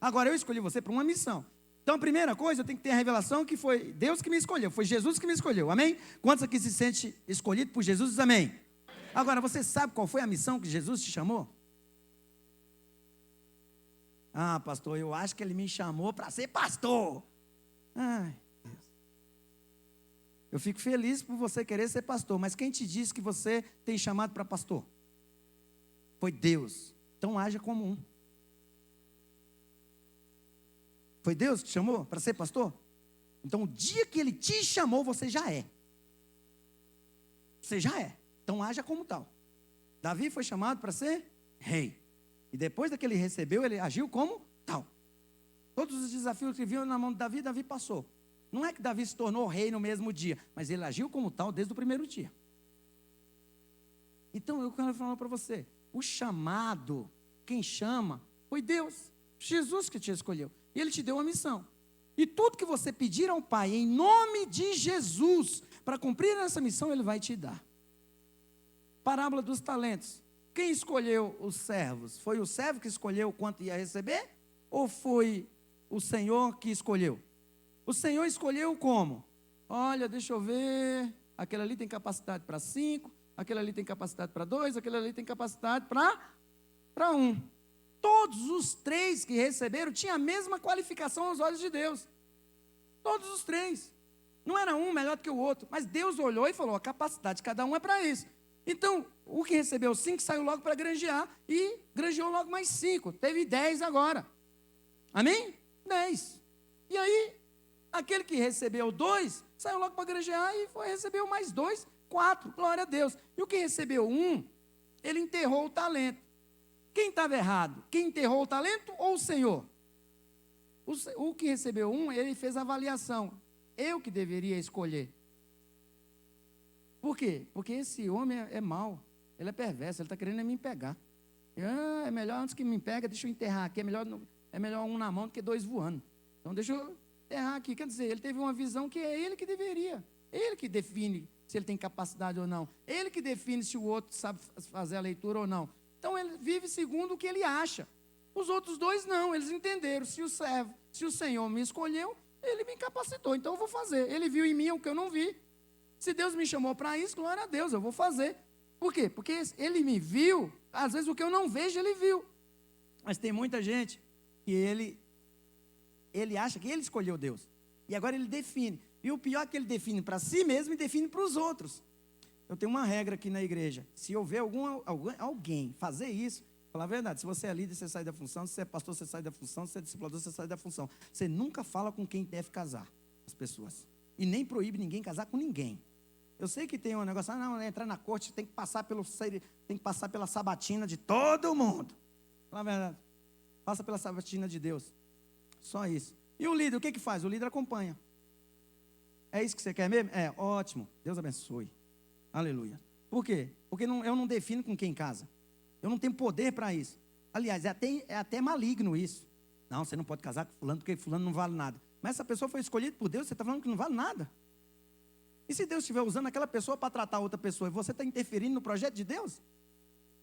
Agora eu escolhi você para uma missão. Então, a primeira coisa, eu tenho que ter a revelação que foi Deus que me escolheu, foi Jesus que me escolheu, amém? Quantos aqui se sente escolhido por Jesus, diz amém? Agora, você sabe qual foi a missão que Jesus te chamou? Ah, pastor, eu acho que Ele me chamou para ser pastor. Ai, Deus. Eu fico feliz por você querer ser pastor, mas quem te disse que você tem chamado para pastor? Foi Deus. Então, haja como um. Foi Deus que te chamou para ser pastor? Então, o dia que Ele te chamou, você já é. Você já é. Então, haja como tal. Davi foi chamado para ser rei. E depois daquele ele recebeu, ele agiu como tal. Todos os desafios que vinham na mão de Davi, Davi passou. Não é que Davi se tornou rei no mesmo dia, mas ele agiu como tal desde o primeiro dia. Então, eu quero falar para você. O chamado, quem chama, foi Deus. Jesus que te escolheu. E Ele te deu uma missão. E tudo que você pedir ao Pai, em nome de Jesus, para cumprir essa missão, Ele vai te dar. Parábola dos talentos. Quem escolheu os servos? Foi o servo que escolheu quanto ia receber? Ou foi o Senhor que escolheu? O Senhor escolheu como? Olha, deixa eu ver. Aquele ali tem capacidade para 5, aquele ali tem capacidade para 2, aquele ali tem capacidade para 1. Todos os 3 que receberam tinham a mesma qualificação aos olhos de Deus. Todos os 3. Não era um melhor do que o outro, mas Deus olhou e falou, a capacidade de cada um é para isso. Então, o que recebeu 5 saiu logo para granjear e granjeou logo mais 5. Teve 10 agora. Amém? 10. E aí, aquele que recebeu 2, saiu logo para granjear e recebeu mais 2, 4. Glória a Deus. E o que recebeu 1, ele enterrou o talento. Quem estava errado? Quem enterrou o talento ou o Senhor? O que recebeu 1, ele fez a avaliação. Eu que deveria escolher. Por quê? Porque esse homem é mau, ele é perverso, ele está querendo me pegar. É melhor antes que me pega, deixa eu enterrar aqui, é melhor 1 na mão do que 2 voando. Então deixa eu enterrar aqui. Quer dizer, ele teve uma visão que é ele que deveria. Ele que define se ele tem capacidade ou não. Ele que define se o outro sabe fazer a leitura ou não. Então, ele vive segundo o que ele acha. Os outros 2 não, eles entenderam. Se o Senhor me escolheu, Ele me capacitou, então eu vou fazer. Ele viu em mim o que eu não vi. Se Deus me chamou para isso, glória a Deus, eu vou fazer. Por quê? Porque Ele me viu, às vezes o que eu não vejo, Ele viu. Mas tem muita gente que ele acha que ele escolheu Deus. E agora ele define. E o pior é que ele define para si mesmo e define para os outros. Eu tenho uma regra aqui na igreja. Se houver alguém fazer isso, falar a verdade, se você é líder, você sai da função, se você é pastor, você sai da função, se você é discipulador, você sai da função. Você nunca fala com quem deve casar, as pessoas. E nem proíbe ninguém casar com ninguém. Eu sei que tem um negócio, não, entrar na corte, tem que passar pela sabatina de todo mundo. Fala a verdade. Passa pela sabatina de Deus. Só isso. E o líder, o que faz? O líder acompanha. É isso que você quer mesmo? É, ótimo. Deus abençoe. Aleluia. Por quê? Porque eu não defino com quem casa. Eu não tenho poder para isso. Aliás, é até maligno isso. Não, você não pode casar com fulano, porque fulano não vale nada. Mas essa pessoa foi escolhida por Deus, você está falando que não vale nada? E se Deus estiver usando aquela pessoa para tratar outra pessoa, e você está interferindo no projeto de Deus?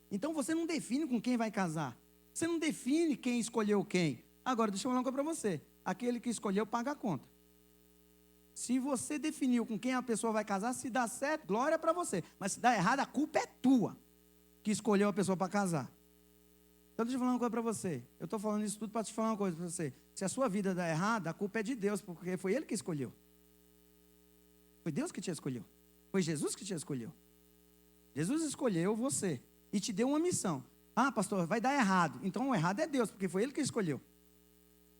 Então você não define com quem vai casar. Você não define quem escolheu quem. Agora, deixa eu falar uma coisa para você. Aquele que escolheu paga a conta. Se você definiu com quem a pessoa vai casar, se dá certo, glória para você. Mas se dá errado, a culpa é tua, que escolheu a pessoa para casar. Então deixa eu falar uma coisa para você. Eu estou falando isso tudo para te falar uma coisa para você. Se a sua vida dá errado, a culpa é de Deus, porque foi Ele que escolheu. Foi Deus que te escolheu. Foi Jesus que te escolheu. Jesus escolheu você. e te deu uma missão. Ah, pastor, vai dar errado. Então o errado é Deus, porque foi Ele que escolheu.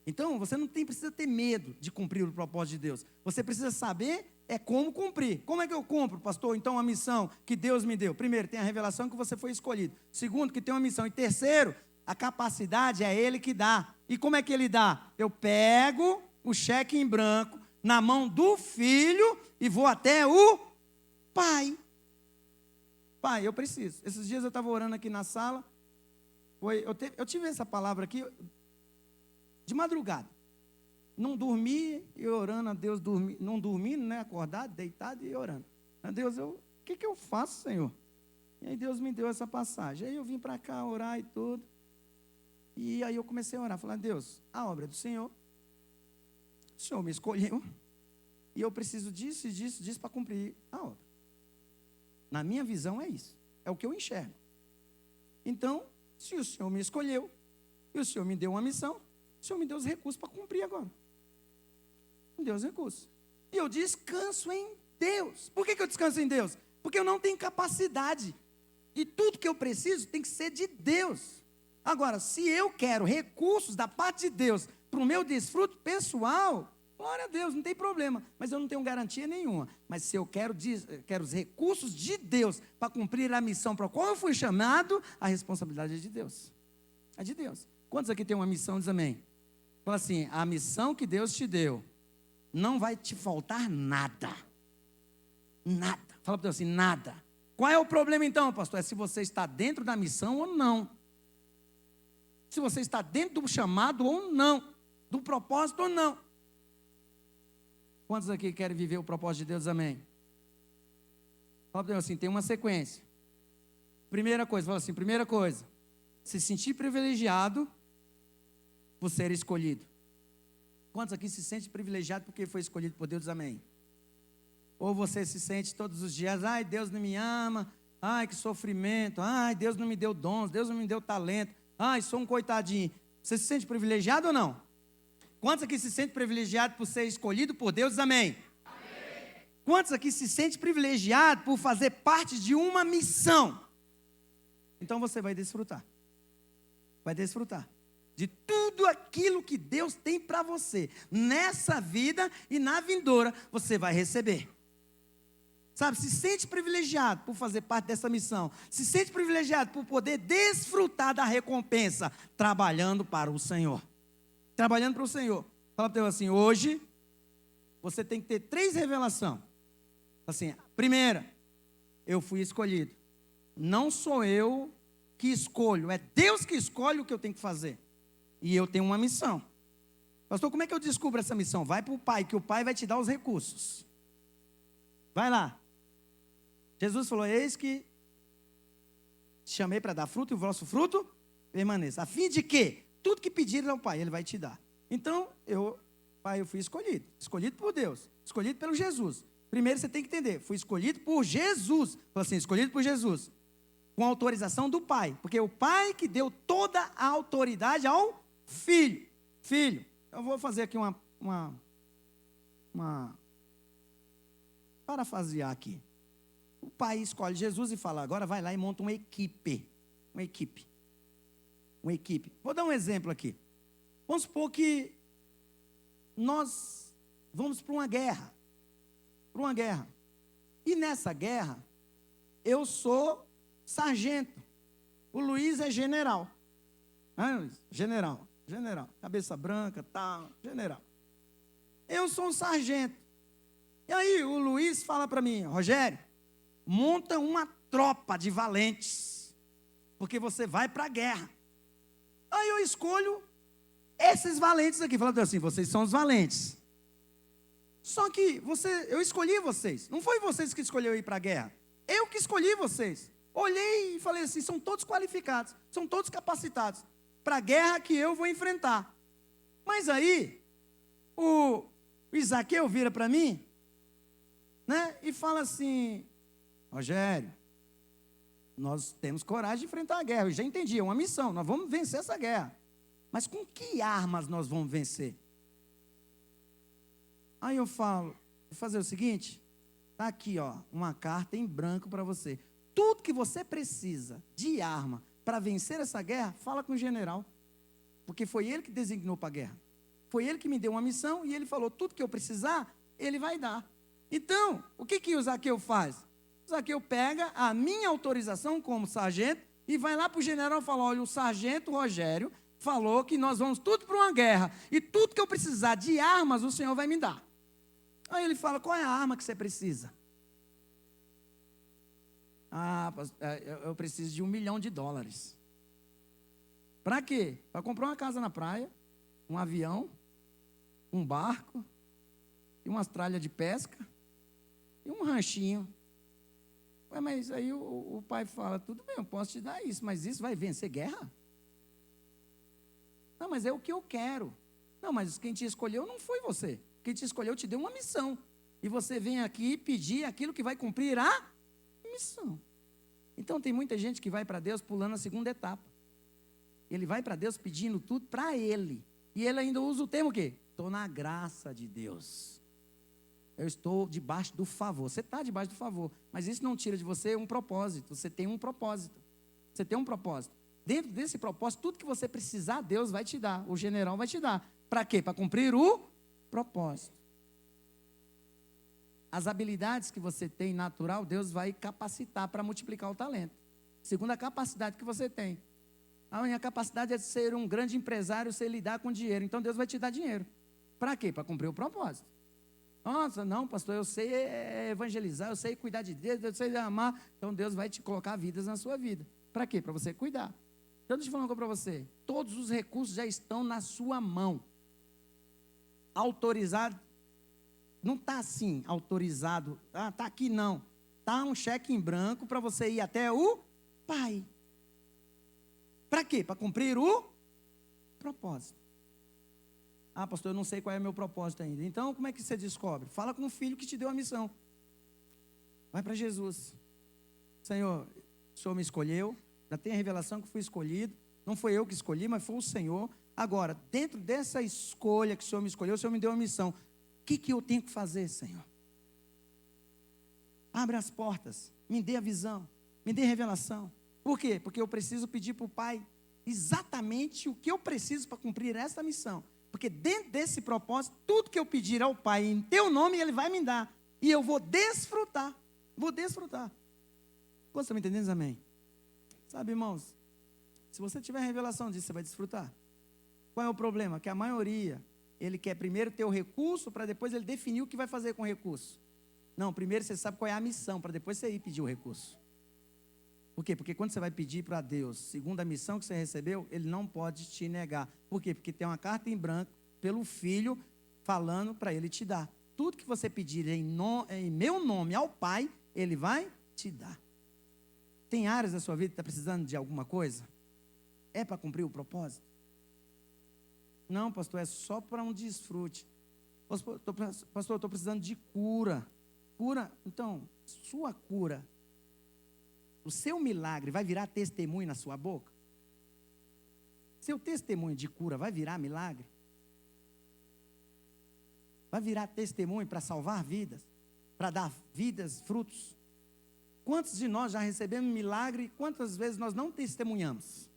Então você não precisa ter medo de cumprir o propósito de Deus. Você precisa saber como cumprir. Como é que eu cumpro, pastor? Então a missão que Deus me deu. Primeiro, tem a revelação que você foi escolhido. Segundo, que tem uma missão. E terceiro, a capacidade é Ele que dá. E como é que Ele dá? Eu pego o cheque em branco na mão do filho e vou até o pai. Pai, eu preciso. Esses dias eu estava orando aqui na sala. Eu tive essa palavra aqui de madrugada. Não dormi e orando a Deus, não dormindo, né? Acordado, deitado e orando. A Deus, o que eu faço, Senhor? E aí Deus me deu essa passagem. Aí eu vim para cá orar e tudo. E aí eu comecei a orar. Falar, Deus, a obra é do Senhor. O Senhor me escolheu. E eu preciso disso para cumprir a obra. Na minha visão é isso. É o que eu enxergo. Então, se o Senhor me escolheu, e o Senhor me deu uma missão, o Senhor me deu os recursos para cumprir agora. Me deu os recursos. E eu descanso em Deus. Por que eu descanso em Deus? Porque eu não tenho capacidade. E tudo que eu preciso tem que ser de Deus. Agora, se eu quero recursos da parte de Deus para o meu desfruto pessoal, glória a Deus, não tem problema. Mas eu não tenho garantia nenhuma. Mas se eu quero os recursos de Deus para cumprir a missão para a qual eu fui chamado, a responsabilidade é de Deus. É de Deus. Quantos aqui tem uma missão? Diz amém. Fala assim, a missão que Deus te deu, não vai te faltar nada. Nada. Fala para Deus assim, nada. Qual é o problema então, pastor? É se você está dentro da missão ou não. Se você está dentro do chamado ou não. Do propósito ou não. Quantos aqui querem viver o propósito de Deus? Amém. Fala para Deus assim, tem uma sequência. Primeira coisa, fala assim, primeira coisa. Se sentir privilegiado por ser escolhido. Quantos aqui se sente privilegiado porque foi escolhido por Deus? Amém. Ou você se sente todos os dias, ai, Deus não me ama, ai, que sofrimento, ai, Deus não me deu dons, Deus não me deu talento, ai, sou um coitadinho. Você se sente privilegiado ou não? Quantos aqui se sente privilegiado por ser escolhido por Deus? Amém. Amém. Quantos aqui se sente privilegiado por fazer parte de uma missão? Então você vai desfrutar. Vai desfrutar de tudo aquilo que Deus tem para você. Nessa vida e na vindoura, você vai receber. Sabe, se sente privilegiado por fazer parte dessa missão. Se sente privilegiado por poder desfrutar da recompensa, trabalhando para o Senhor. Trabalhando para o Senhor. Fala para Deus assim, hoje, você tem que ter 3 revelações. Assim, primeira, eu fui escolhido. Não sou eu que escolho, é Deus que escolhe o que eu tenho que fazer. E eu tenho uma missão. Pastor, como é que eu descubro essa missão? Vai para o Pai, que o Pai vai te dar os recursos. Vai lá. Jesus falou, eis que te chamei para dar fruto e o vosso fruto permaneça. A fim de que tudo que pedirem ao Pai, Ele vai te dar. Então, Pai, eu fui escolhido. Escolhido por Deus. Escolhido pelo Jesus. Primeiro você tem que entender, fui escolhido por Jesus. Fala assim, escolhido por Jesus. Com a autorização do Pai. Porque o Pai que deu toda a autoridade ao Filho. Filho, eu vou fazer aqui uma parafrasear aqui. O Pai escolhe Jesus e fala, agora vai lá e monta uma equipe. Uma equipe. Vou dar um exemplo aqui. Vamos supor que nós vamos para uma guerra. E nessa guerra, eu sou sargento. O Luiz é general. Luiz? General. Cabeça branca, tal, general. Eu sou um sargento. E aí o Luiz fala para mim, Rogério, monta uma tropa de valentes, porque você vai para a guerra. Aí eu escolho esses valentes aqui, falando assim, vocês são os valentes. Só que eu escolhi vocês, não foi vocês que escolheram ir para a guerra, eu que escolhi vocês. Olhei e falei assim, são todos qualificados, são todos capacitados para a guerra que eu vou enfrentar. Mas aí, o Isaqueu vira para mim, né, e fala assim, Rogério, nós temos coragem de enfrentar a guerra, eu já entendi, é uma missão, nós vamos vencer essa guerra. Mas com que armas nós vamos vencer? Aí eu falo, vou fazer o seguinte, está aqui, ó, uma carta em branco para você. tudo que você precisa de arma para vencer essa guerra, fala com o general. Porque foi ele que designou para a guerra. Foi ele que me deu uma missão e ele falou, tudo que eu precisar, ele vai dar. Então, o que o Zaqueu faz? O Zaqueu pega a minha autorização como sargento e vai lá para o general e fala, olha, o sargento Rogério falou que nós vamos tudo para uma guerra e tudo que eu precisar de armas, o senhor vai me dar. Aí ele fala, qual é a arma que você precisa? Ah, eu preciso de $1 milhão. Para quê? Para comprar uma casa na praia, um avião, um barco, e umas tralhas de pesca, e um ranchinho. Ué, mas aí o pai fala, tudo bem, eu posso te dar isso, mas isso vai vencer guerra? Não, mas é o que eu quero. Não, mas quem te escolheu não foi você. Quem te escolheu te deu uma missão. E você vem aqui pedir aquilo que vai cumprir a missão. Então tem muita gente que vai para Deus pulando a segunda etapa. Ele vai para Deus pedindo tudo para ele. E ele ainda usa o termo o quê? Estou na graça de Deus. Eu estou debaixo do favor. Você está debaixo do favor. Mas isso não tira de você um propósito. Você tem um propósito. Você tem um propósito. Dentro desse propósito, tudo que você precisar, Deus vai te dar. O general vai te dar. Para quê? Para cumprir o propósito. As habilidades que você tem natural, Deus vai capacitar para multiplicar o talento. Segundo a capacidade que você tem. A minha capacidade é de ser um grande empresário, sei lidar com dinheiro. Então Deus vai te dar dinheiro. Para quê? Para cumprir o propósito. Nossa, não, pastor, eu sei evangelizar, eu sei cuidar de Deus, eu sei amar. Então Deus vai te colocar vidas na sua vida. Para quê? Para você cuidar. Então deixa eu falar uma coisa para você. Todos os recursos já estão na sua mão. Autorizado. Não está assim, autorizado. Está aqui não. Está um cheque em branco para você ir até o Pai. Para quê? Para cumprir o propósito. Ah, pastor, eu não sei qual é o meu propósito ainda. Então, como é que você descobre? Fala com o filho que te deu a missão. Vai para Jesus. Senhor, o Senhor me escolheu. Já tem a revelação que fui escolhido. Não foi eu que escolhi, mas foi o Senhor. Agora, dentro dessa escolha que o Senhor me escolheu, o Senhor me deu uma missão. O que eu tenho que fazer, Senhor? Abre as portas. Me dê a visão. Me dê a revelação. Por quê? Porque eu preciso pedir para o Pai exatamente o que eu preciso para cumprir essa missão. Porque dentro desse propósito, tudo que eu pedir ao Pai em teu nome, Ele vai me dar. E eu vou desfrutar. Vou desfrutar. Você está me entendendo, amém? Sabe, irmãos, se você tiver revelação disso, você vai desfrutar. Qual é o problema? Que a maioria, ele quer primeiro ter o recurso, para depois ele definir o que vai fazer com o recurso. Não, primeiro você sabe qual é a missão, para depois você ir pedir o recurso. Por quê? Porque quando você vai pedir para Deus, segundo a missão que você recebeu, Ele não pode te negar. Por quê? Porque tem uma carta em branco pelo Filho falando para Ele te dar. Tudo que você pedir em meu nome ao Pai, Ele vai te dar. Tem áreas da sua vida que está precisando de alguma coisa? É para cumprir o propósito? Não, pastor, é só para um desfrute. Pastor, eu estou precisando de cura. Cura? Então, sua cura, o seu milagre vai virar testemunho na sua boca? Seu testemunho de cura vai virar milagre? Vai virar testemunho para salvar vidas? Para dar vidas, frutos? Quantos de nós já recebemos milagre e quantas vezes nós não testemunhamos?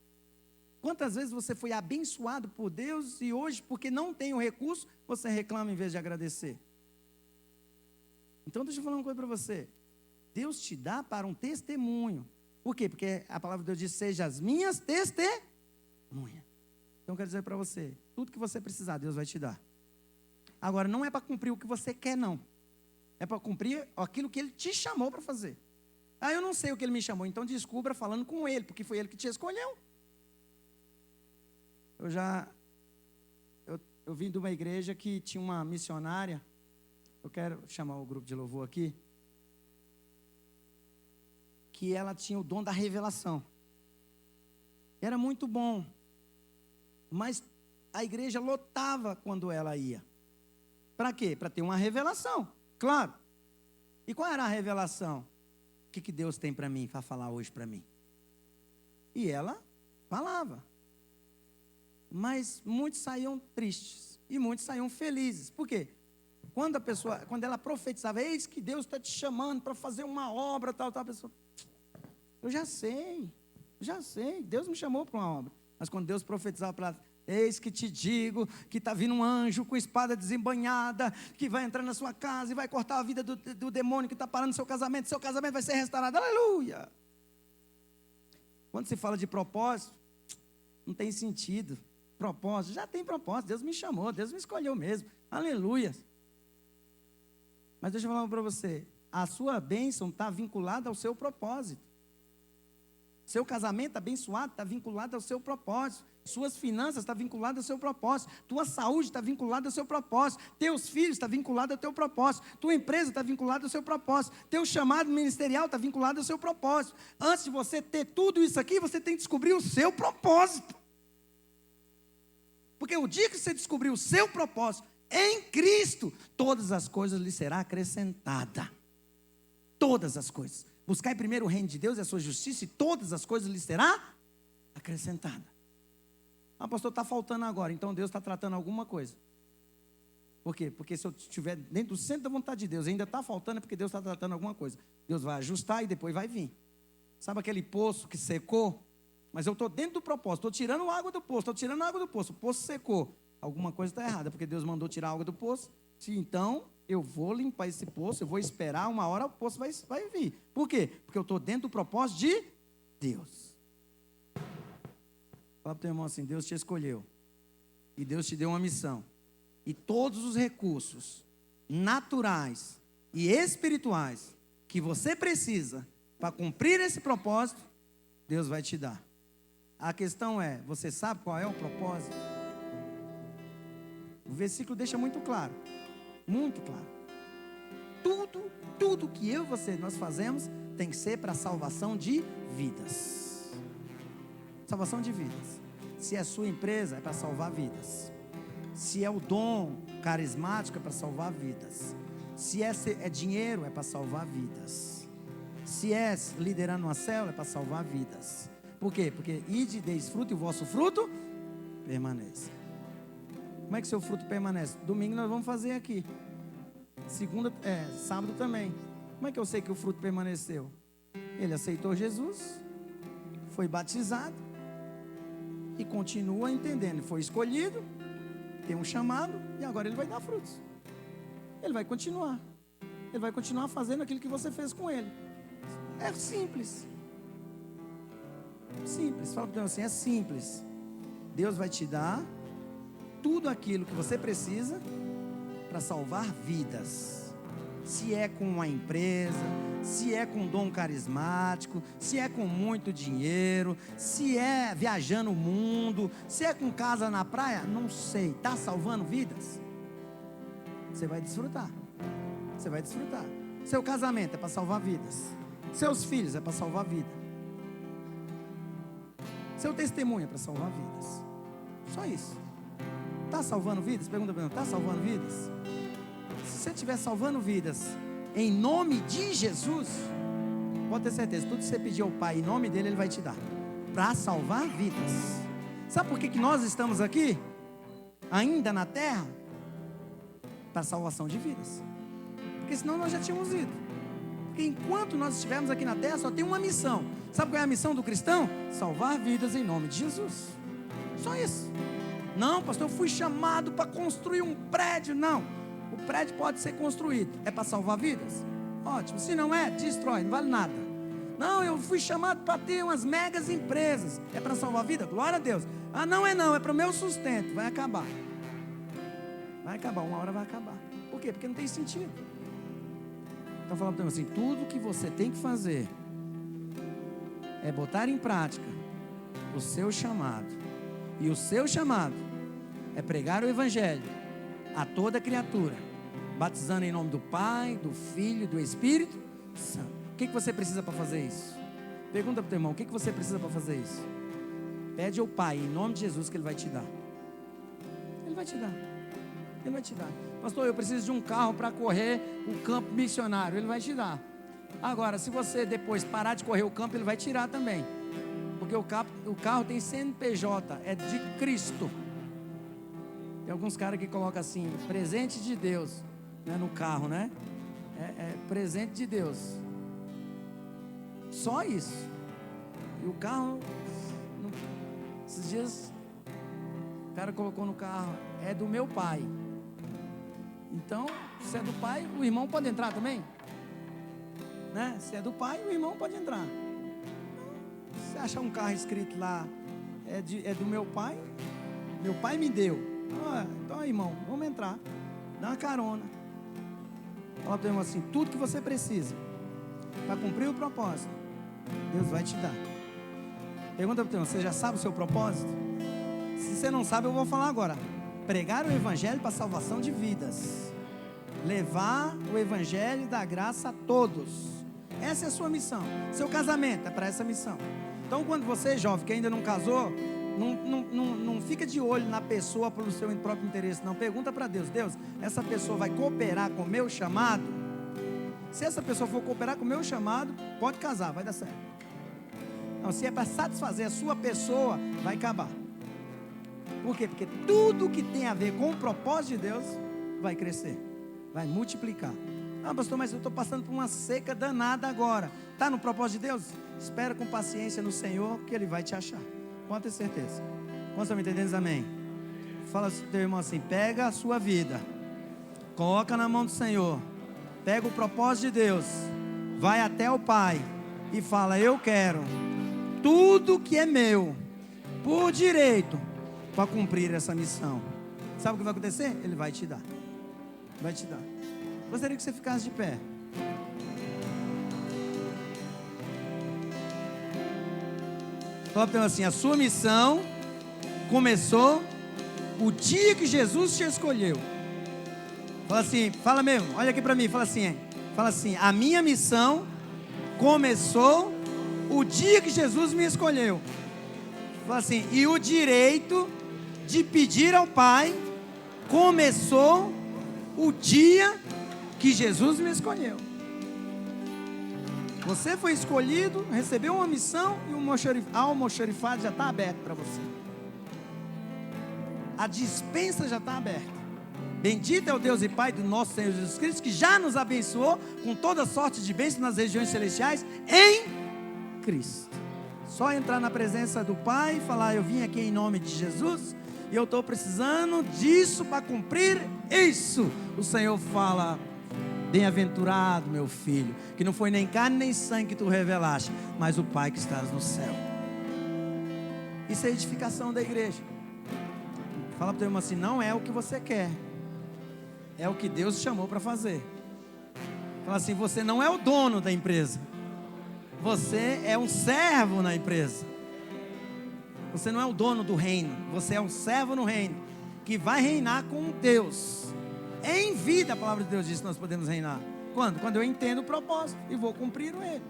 Quantas vezes você foi abençoado por Deus e hoje, porque não tem o recurso, você reclama em vez de agradecer? Então deixa eu falar uma coisa para você. Deus te dá para um testemunho. Por quê? Porque a palavra de Deus diz, seja as minhas testemunhas. Então eu quero dizer para você, tudo que você precisar, Deus vai te dar. Agora, não é para cumprir o que você quer, não. É para cumprir aquilo que Ele te chamou para fazer. Ah, eu não sei o que Ele me chamou, então descubra falando com Ele, porque foi Ele que te escolheu. Eu vim de uma igreja que tinha uma missionária. Eu quero chamar o grupo de louvor aqui. Que ela tinha o dom da revelação. Era muito bom. Mas a igreja lotava quando ela ia. Para quê? Para ter uma revelação, claro. E qual era a revelação? O que Deus tem para mim, para falar hoje para mim? E ela falava. Mas muitos saíam tristes. E muitos saíam felizes. Por quê? Quando ela profetizava, eis que Deus está te chamando para fazer uma obra, tal, a pessoa... Eu já sei. Deus me chamou para uma obra. Mas quando Deus profetizava para eis que te digo que está vindo um anjo com espada desembanhada, que vai entrar na sua casa e vai cortar a vida do demônio que está parando seu casamento vai ser restaurado. Aleluia! Quando se fala de propósito, não tem sentido. Propósito, já tem propósito. Deus me chamou, Deus me escolheu mesmo. Aleluia! Mas deixa eu falar para você, a sua bênção está vinculada ao seu propósito. Seu casamento abençoado está vinculado ao seu propósito. Suas finanças estão vinculadas ao seu propósito. Tua saúde está vinculada ao seu propósito. Teus filhos estão vinculados ao teu propósito. Tua empresa está vinculada ao seu propósito. Teu chamado ministerial está vinculado ao seu propósito. Antes de você ter tudo isso aqui, você tem que descobrir o seu propósito. Porque o dia que você descobrir o seu propósito em Cristo, todas as coisas lhe serão acrescentadas. Todas as coisas. Buscai primeiro o reino de Deus e a sua justiça, e todas as coisas lhe serão acrescentadas. Ah, pastor, está faltando agora, então Deus está tratando alguma coisa. Por quê? Porque se eu estiver dentro do centro da vontade de Deus, ainda está faltando, é porque Deus está tratando alguma coisa. Deus vai ajustar e depois vai vir. Sabe aquele poço que secou? Mas eu estou dentro do propósito, estou tirando água do poço, o poço secou. Alguma coisa está errada, porque Deus mandou tirar a água do poço. Então, eu vou limpar esse poço, eu vou esperar uma hora, o poço vai vir. Por quê? Porque eu estou dentro do propósito de Deus. Fala para o teu irmão assim, Deus te escolheu. E Deus te deu uma missão. E todos os recursos naturais e espirituais que você precisa para cumprir esse propósito, Deus vai te dar. A questão é, você sabe qual é o propósito? O versículo deixa muito claro. Muito claro. Tudo que eu e você nós fazemos tem que ser para salvação de vidas. Salvação de vidas. Se é sua empresa, é para salvar vidas. Se é o dom carismático, é para salvar vidas. Se é dinheiro, é para salvar vidas. Se é liderar uma célula, é para salvar vidas. Por quê? Porque ide, deis fruto e o vosso fruto permanece. Como é que seu fruto permanece? Domingo nós vamos fazer aqui. Sábado também. Como é que eu sei que o fruto permaneceu? Ele aceitou Jesus, foi batizado e continua entendendo. Ele foi escolhido, tem um chamado e agora ele vai dar frutos. Ele vai continuar. Ele vai continuar fazendo aquilo que você fez com ele. É simples. Simples. Fala para você assim, é simples. Deus vai te dar tudo aquilo que você precisa para salvar vidas. Se é com uma empresa, se é com um dom carismático, se é com muito dinheiro, se é viajando o mundo, se é com casa na praia, não sei. Está salvando vidas? Você vai desfrutar. Você vai desfrutar. Seu casamento é para salvar vidas. Seus filhos é para salvar vida. Seu testemunho é para salvar vidas. Só isso. Está salvando vidas? Pergunta para mim, está salvando vidas? Se você estiver salvando vidas em nome de Jesus, pode ter certeza, tudo que você pedir ao Pai em nome dele, ele vai te dar. Para salvar vidas. Sabe por que nós estamos aqui? Ainda na terra? Para salvação de vidas. Porque senão nós já tínhamos ido. Porque enquanto nós estivermos aqui na terra, só tem uma missão. Sabe qual é a missão do cristão? Salvar vidas em nome de Jesus. Só isso. Não, pastor, eu fui chamado para construir um prédio. Não, o prédio pode ser construído. É para salvar vidas? Ótimo, se não é, destrói, não vale nada. Não, eu fui chamado para ter umas megas empresas. É para salvar vida? Glória a Deus. Ah, não, é para o meu sustento. Vai acabar. Vai acabar, uma hora vai acabar. Por quê? Porque não tem sentido. Então falando para você assim, tudo que você tem que fazer é botar em prática o seu chamado. E o seu chamado é pregar o Evangelho a toda criatura, batizando em nome do Pai, do Filho e do Espírito Santo. O que você precisa para fazer isso? Pergunta para o teu irmão, o que você precisa para fazer isso? Pede ao Pai, em nome de Jesus, que Ele vai te dar. Ele vai te dar. Ele vai te dar. Pastor, eu preciso de um carro para correr o campo missionário. Ele vai te dar. Agora, se você depois parar de correr o campo, Ele vai tirar também. Porque o carro tem CNPJ, é de Cristo. Tem alguns caras que colocam assim, presente de Deus, né, no carro, né? É presente de Deus. Só isso. E o carro, esses dias, o cara colocou no carro, é do meu pai. Então, se é do pai, o irmão pode entrar também? Né? Se é do pai, o irmão pode entrar. Se achar um carro escrito lá, é do meu pai me deu. Então, irmão, vamos entrar. Dá uma carona. Fala para o irmão assim: tudo que você precisa para cumprir o propósito, Deus vai te dar. Pergunta para o irmão: você já sabe o seu propósito? Se você não sabe, eu vou falar agora. Pregar o evangelho para a salvação de vidas. Levar o evangelho da graça a todos. Essa é a sua missão. Seu casamento é para essa missão. Então, quando você, jovem, que ainda não casou, não fica de olho na pessoa pelo seu próprio interesse, não. Pergunta para Deus: Deus, essa pessoa vai cooperar com o meu chamado? Se essa pessoa for cooperar com o meu chamado, pode casar, vai dar certo. Não, se é para satisfazer a sua pessoa, vai acabar. Por quê? Porque tudo que tem a ver com o propósito de Deus vai crescer, vai multiplicar. Ah, pastor, mas eu estou passando por uma seca danada agora. Está no propósito de Deus? Espera com paciência no Senhor, que Ele vai te achar. Pode ter certeza. Quantos estão me entendendo? Amém. Fala para o teu irmão assim: pega a sua vida, coloca na mão do Senhor, pega o propósito de Deus, vai até o Pai e fala: eu quero tudo que é meu, por direito, para cumprir essa missão. Sabe o que vai acontecer? Ele vai te dar. Vai te dar. Gostaria que você ficasse de pé. Fala para ele assim: a sua missão começou o dia que Jesus te escolheu. Fala assim, fala mesmo, olha aqui para mim, fala assim: a minha missão começou o dia que Jesus me escolheu. Fala assim: e o direito de pedir ao Pai começou o dia que Jesus me escolheu. Você foi escolhido, recebeu uma missão e o almoxarifado já está aberto para você. A dispensa já está aberta. Bendito é o Deus e Pai do nosso Senhor Jesus Cristo, que já nos abençoou com toda sorte de bênçãos nas regiões celestiais em Cristo. Só entrar na presença do Pai e falar: eu vim aqui em nome de Jesus e eu estou precisando disso para cumprir isso. O Senhor fala: bem-aventurado, meu filho, que não foi nem carne nem sangue que tu revelaste, mas o Pai que estás no céu. Isso é edificação da igreja. Fala para o teu irmão assim: não é o que você quer, é o que Deus te chamou para fazer. Fala assim: você não é o dono da empresa, você é um servo na empresa. Você não é o dono do reino, você é um servo no reino, que vai reinar com Deus. Em vida, a palavra de Deus diz que nós podemos reinar. Quando? Quando eu entendo o propósito e vou cumprir ele.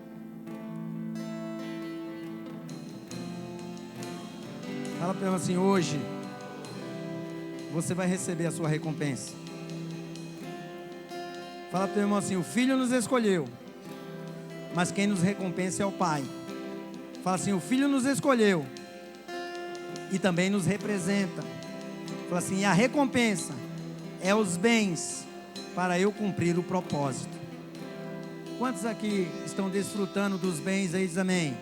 Fala para ele assim: hoje você vai receber a sua recompensa. Fala para o teu irmão assim: o Filho nos escolheu, mas quem nos recompensa é o Pai. Fala assim: o Filho nos escolheu e também nos representa. Fala assim: e a recompensa é os bens para eu cumprir o propósito. Quantos aqui estão desfrutando dos bens aí? Diz amém.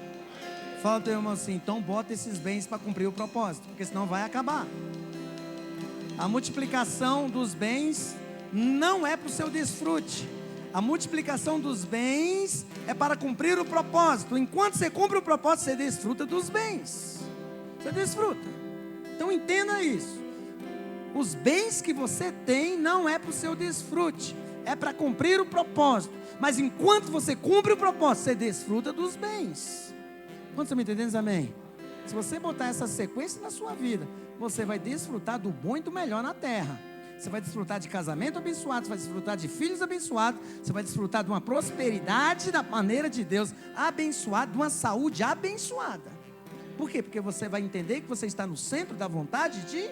Fala para o teu irmão assim: então bota esses bens para cumprir o propósito, porque senão vai acabar. A multiplicação dos bens não é para o seu desfrute. A multiplicação dos bens é para cumprir o propósito. Enquanto você cumpre o propósito, você desfruta dos bens. Você desfruta. Então entenda isso. Os bens que você tem não é para o seu desfrute, é para cumprir o propósito. Mas enquanto você cumpre o propósito, você desfruta dos bens. Quantos estão me entendendo? Amém? Se você botar essa sequência na sua vida, você vai desfrutar do bom e do melhor na terra. Você vai desfrutar de casamento abençoado, você vai desfrutar de filhos abençoados, você vai desfrutar de uma prosperidade da maneira de Deus abençoada, de uma saúde abençoada. Por quê? Porque você vai entender que você está no centro da vontade de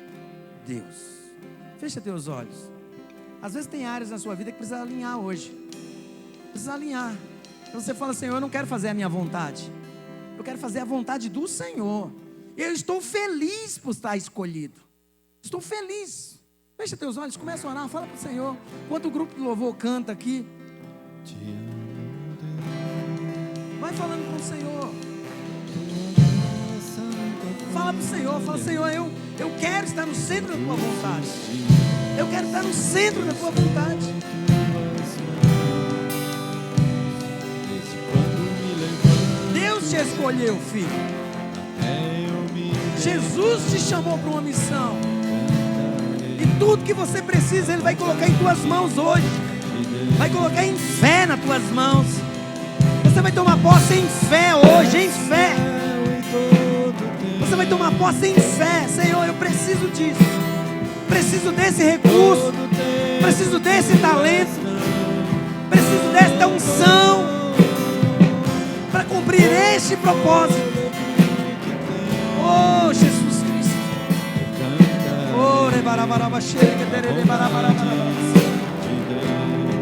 Deus. Fecha teus olhos. Às vezes tem áreas na sua vida que precisa alinhar hoje. Precisa alinhar. Então você fala: Senhor, eu não quero fazer a minha vontade, eu quero fazer a vontade do Senhor. Eu estou feliz por estar escolhido. Estou feliz. Fecha teus olhos, começa a orar, fala para o Senhor. Enquanto o grupo de louvor canta aqui, vai falando com o Senhor. Fala para o Senhor, fala: Senhor, eu quero estar no centro da tua vontade. Eu quero estar no centro da tua vontade. Deus te escolheu, filho. Jesus te chamou para uma missão. E tudo que você precisa, Ele vai colocar em tuas mãos hoje. Vai colocar em fé nas tuas mãos. Você vai tomar posse em fé hoje, em fé. Você vai tomar posse em fé. Senhor, eu preciso disso. Preciso desse recurso. Preciso desse talento. Preciso desta unção para cumprir este propósito. Oh, Jesus Cristo. Oh,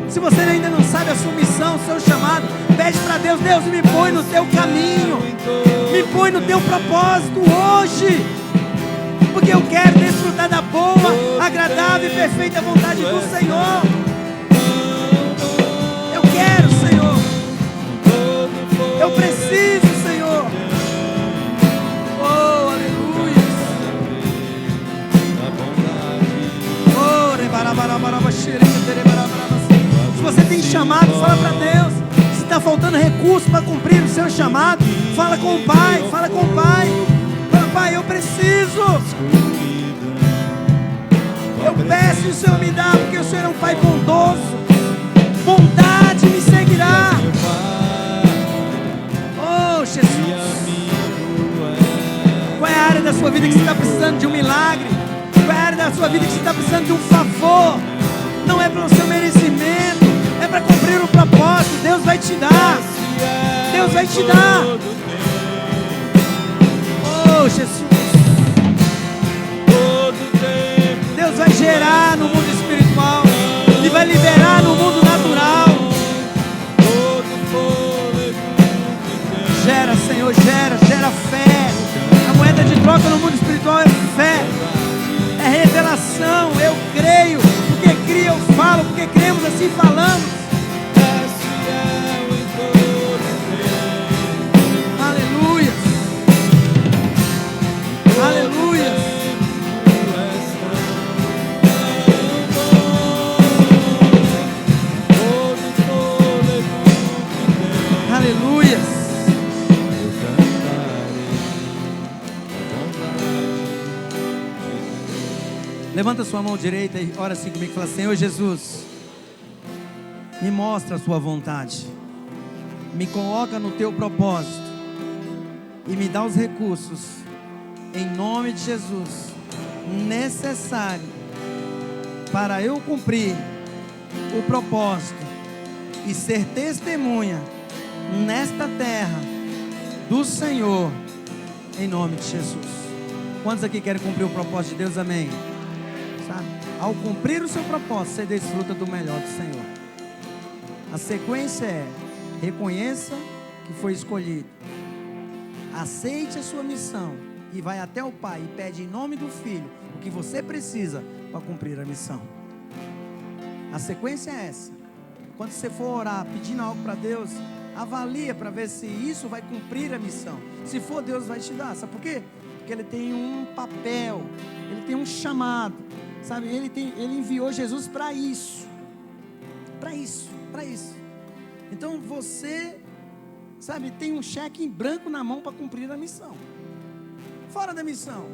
se você ainda não sabe a sua missão, o seu chamado, pede para Deus: Deus, me põe no teu caminho, me põe no teu propósito hoje, porque eu quero desfrutar da boa, agradável e perfeita vontade do Senhor. Eu quero, Senhor. Eu preciso, Senhor. Oh, aleluia. Oh, se você tem chamado, fala para Deus. Se está faltando recurso para cumprir o seu chamado, fala com o Pai, fala com o Pai. Fala: Pai, eu preciso. Eu peço e o Senhor me dá, porque o Senhor é um Pai bondoso. Bondade me seguirá. Oh, Jesus. Qual é a área da sua vida que você está precisando de um milagre? Qual é a área da sua vida que você está precisando de um favor? Não é pelo seu merecimento, é para cumprir o propósito. Deus vai te dar. Deus vai te dar. Oh, Jesus. Deus vai gerar no mundo espiritual e vai liberar no mundo natural. Gera, Senhor, gera fé. A moeda de troca no mundo espiritual é fé, é revelação. Eu creio, porque crio eu falo, porque cremos assim falamos. Aleluia, aleluia. Aleluia. Levanta sua mão direita e ora assim comigo. Fala: Senhor Jesus, me mostra a sua vontade, me coloca no teu propósito e me dá os recursos, em nome de Jesus, necessário para eu cumprir o propósito e ser testemunha nesta terra do Senhor, em nome de Jesus. Quantos aqui querem cumprir o propósito de Deus? Amém. Sabe? Ao cumprir o seu propósito, você desfruta do melhor do Senhor. A sequência é: reconheça que foi escolhido, aceite a sua missão e vai até o Pai e pede em nome do Filho o que você precisa para cumprir a missão. A sequência é essa. Quando você for orar pedindo algo para Deus, avalia para ver se isso vai cumprir a missão. Se for, Deus vai te dar. Sabe por quê? Porque Ele tem um papel, Ele tem um chamado, sabe? Ele enviou Jesus para isso. Para isso. Então você, sabe, tem um cheque em branco na mão para cumprir a missão. Fora da missão,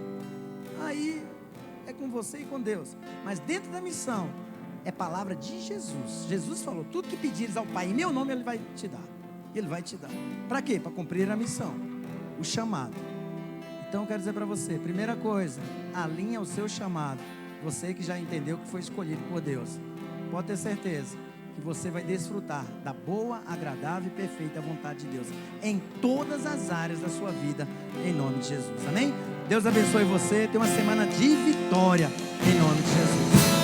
aí é com você e com Deus. Mas dentro da missão, é palavra de Jesus. Jesus falou: tudo que pedires ao Pai em meu nome, Ele vai te dar. Ele vai te dar. Para quê? Para cumprir a missão, o chamado. Então eu quero dizer para você, primeira coisa, alinha o seu chamado. Você que já entendeu que foi escolhido por Deus, pode ter certeza que você vai desfrutar da boa, agradável e perfeita vontade de Deus em todas as áreas da sua vida, em nome de Jesus. Amém? Deus abençoe você. Tenha uma semana de vitória, em nome de Jesus.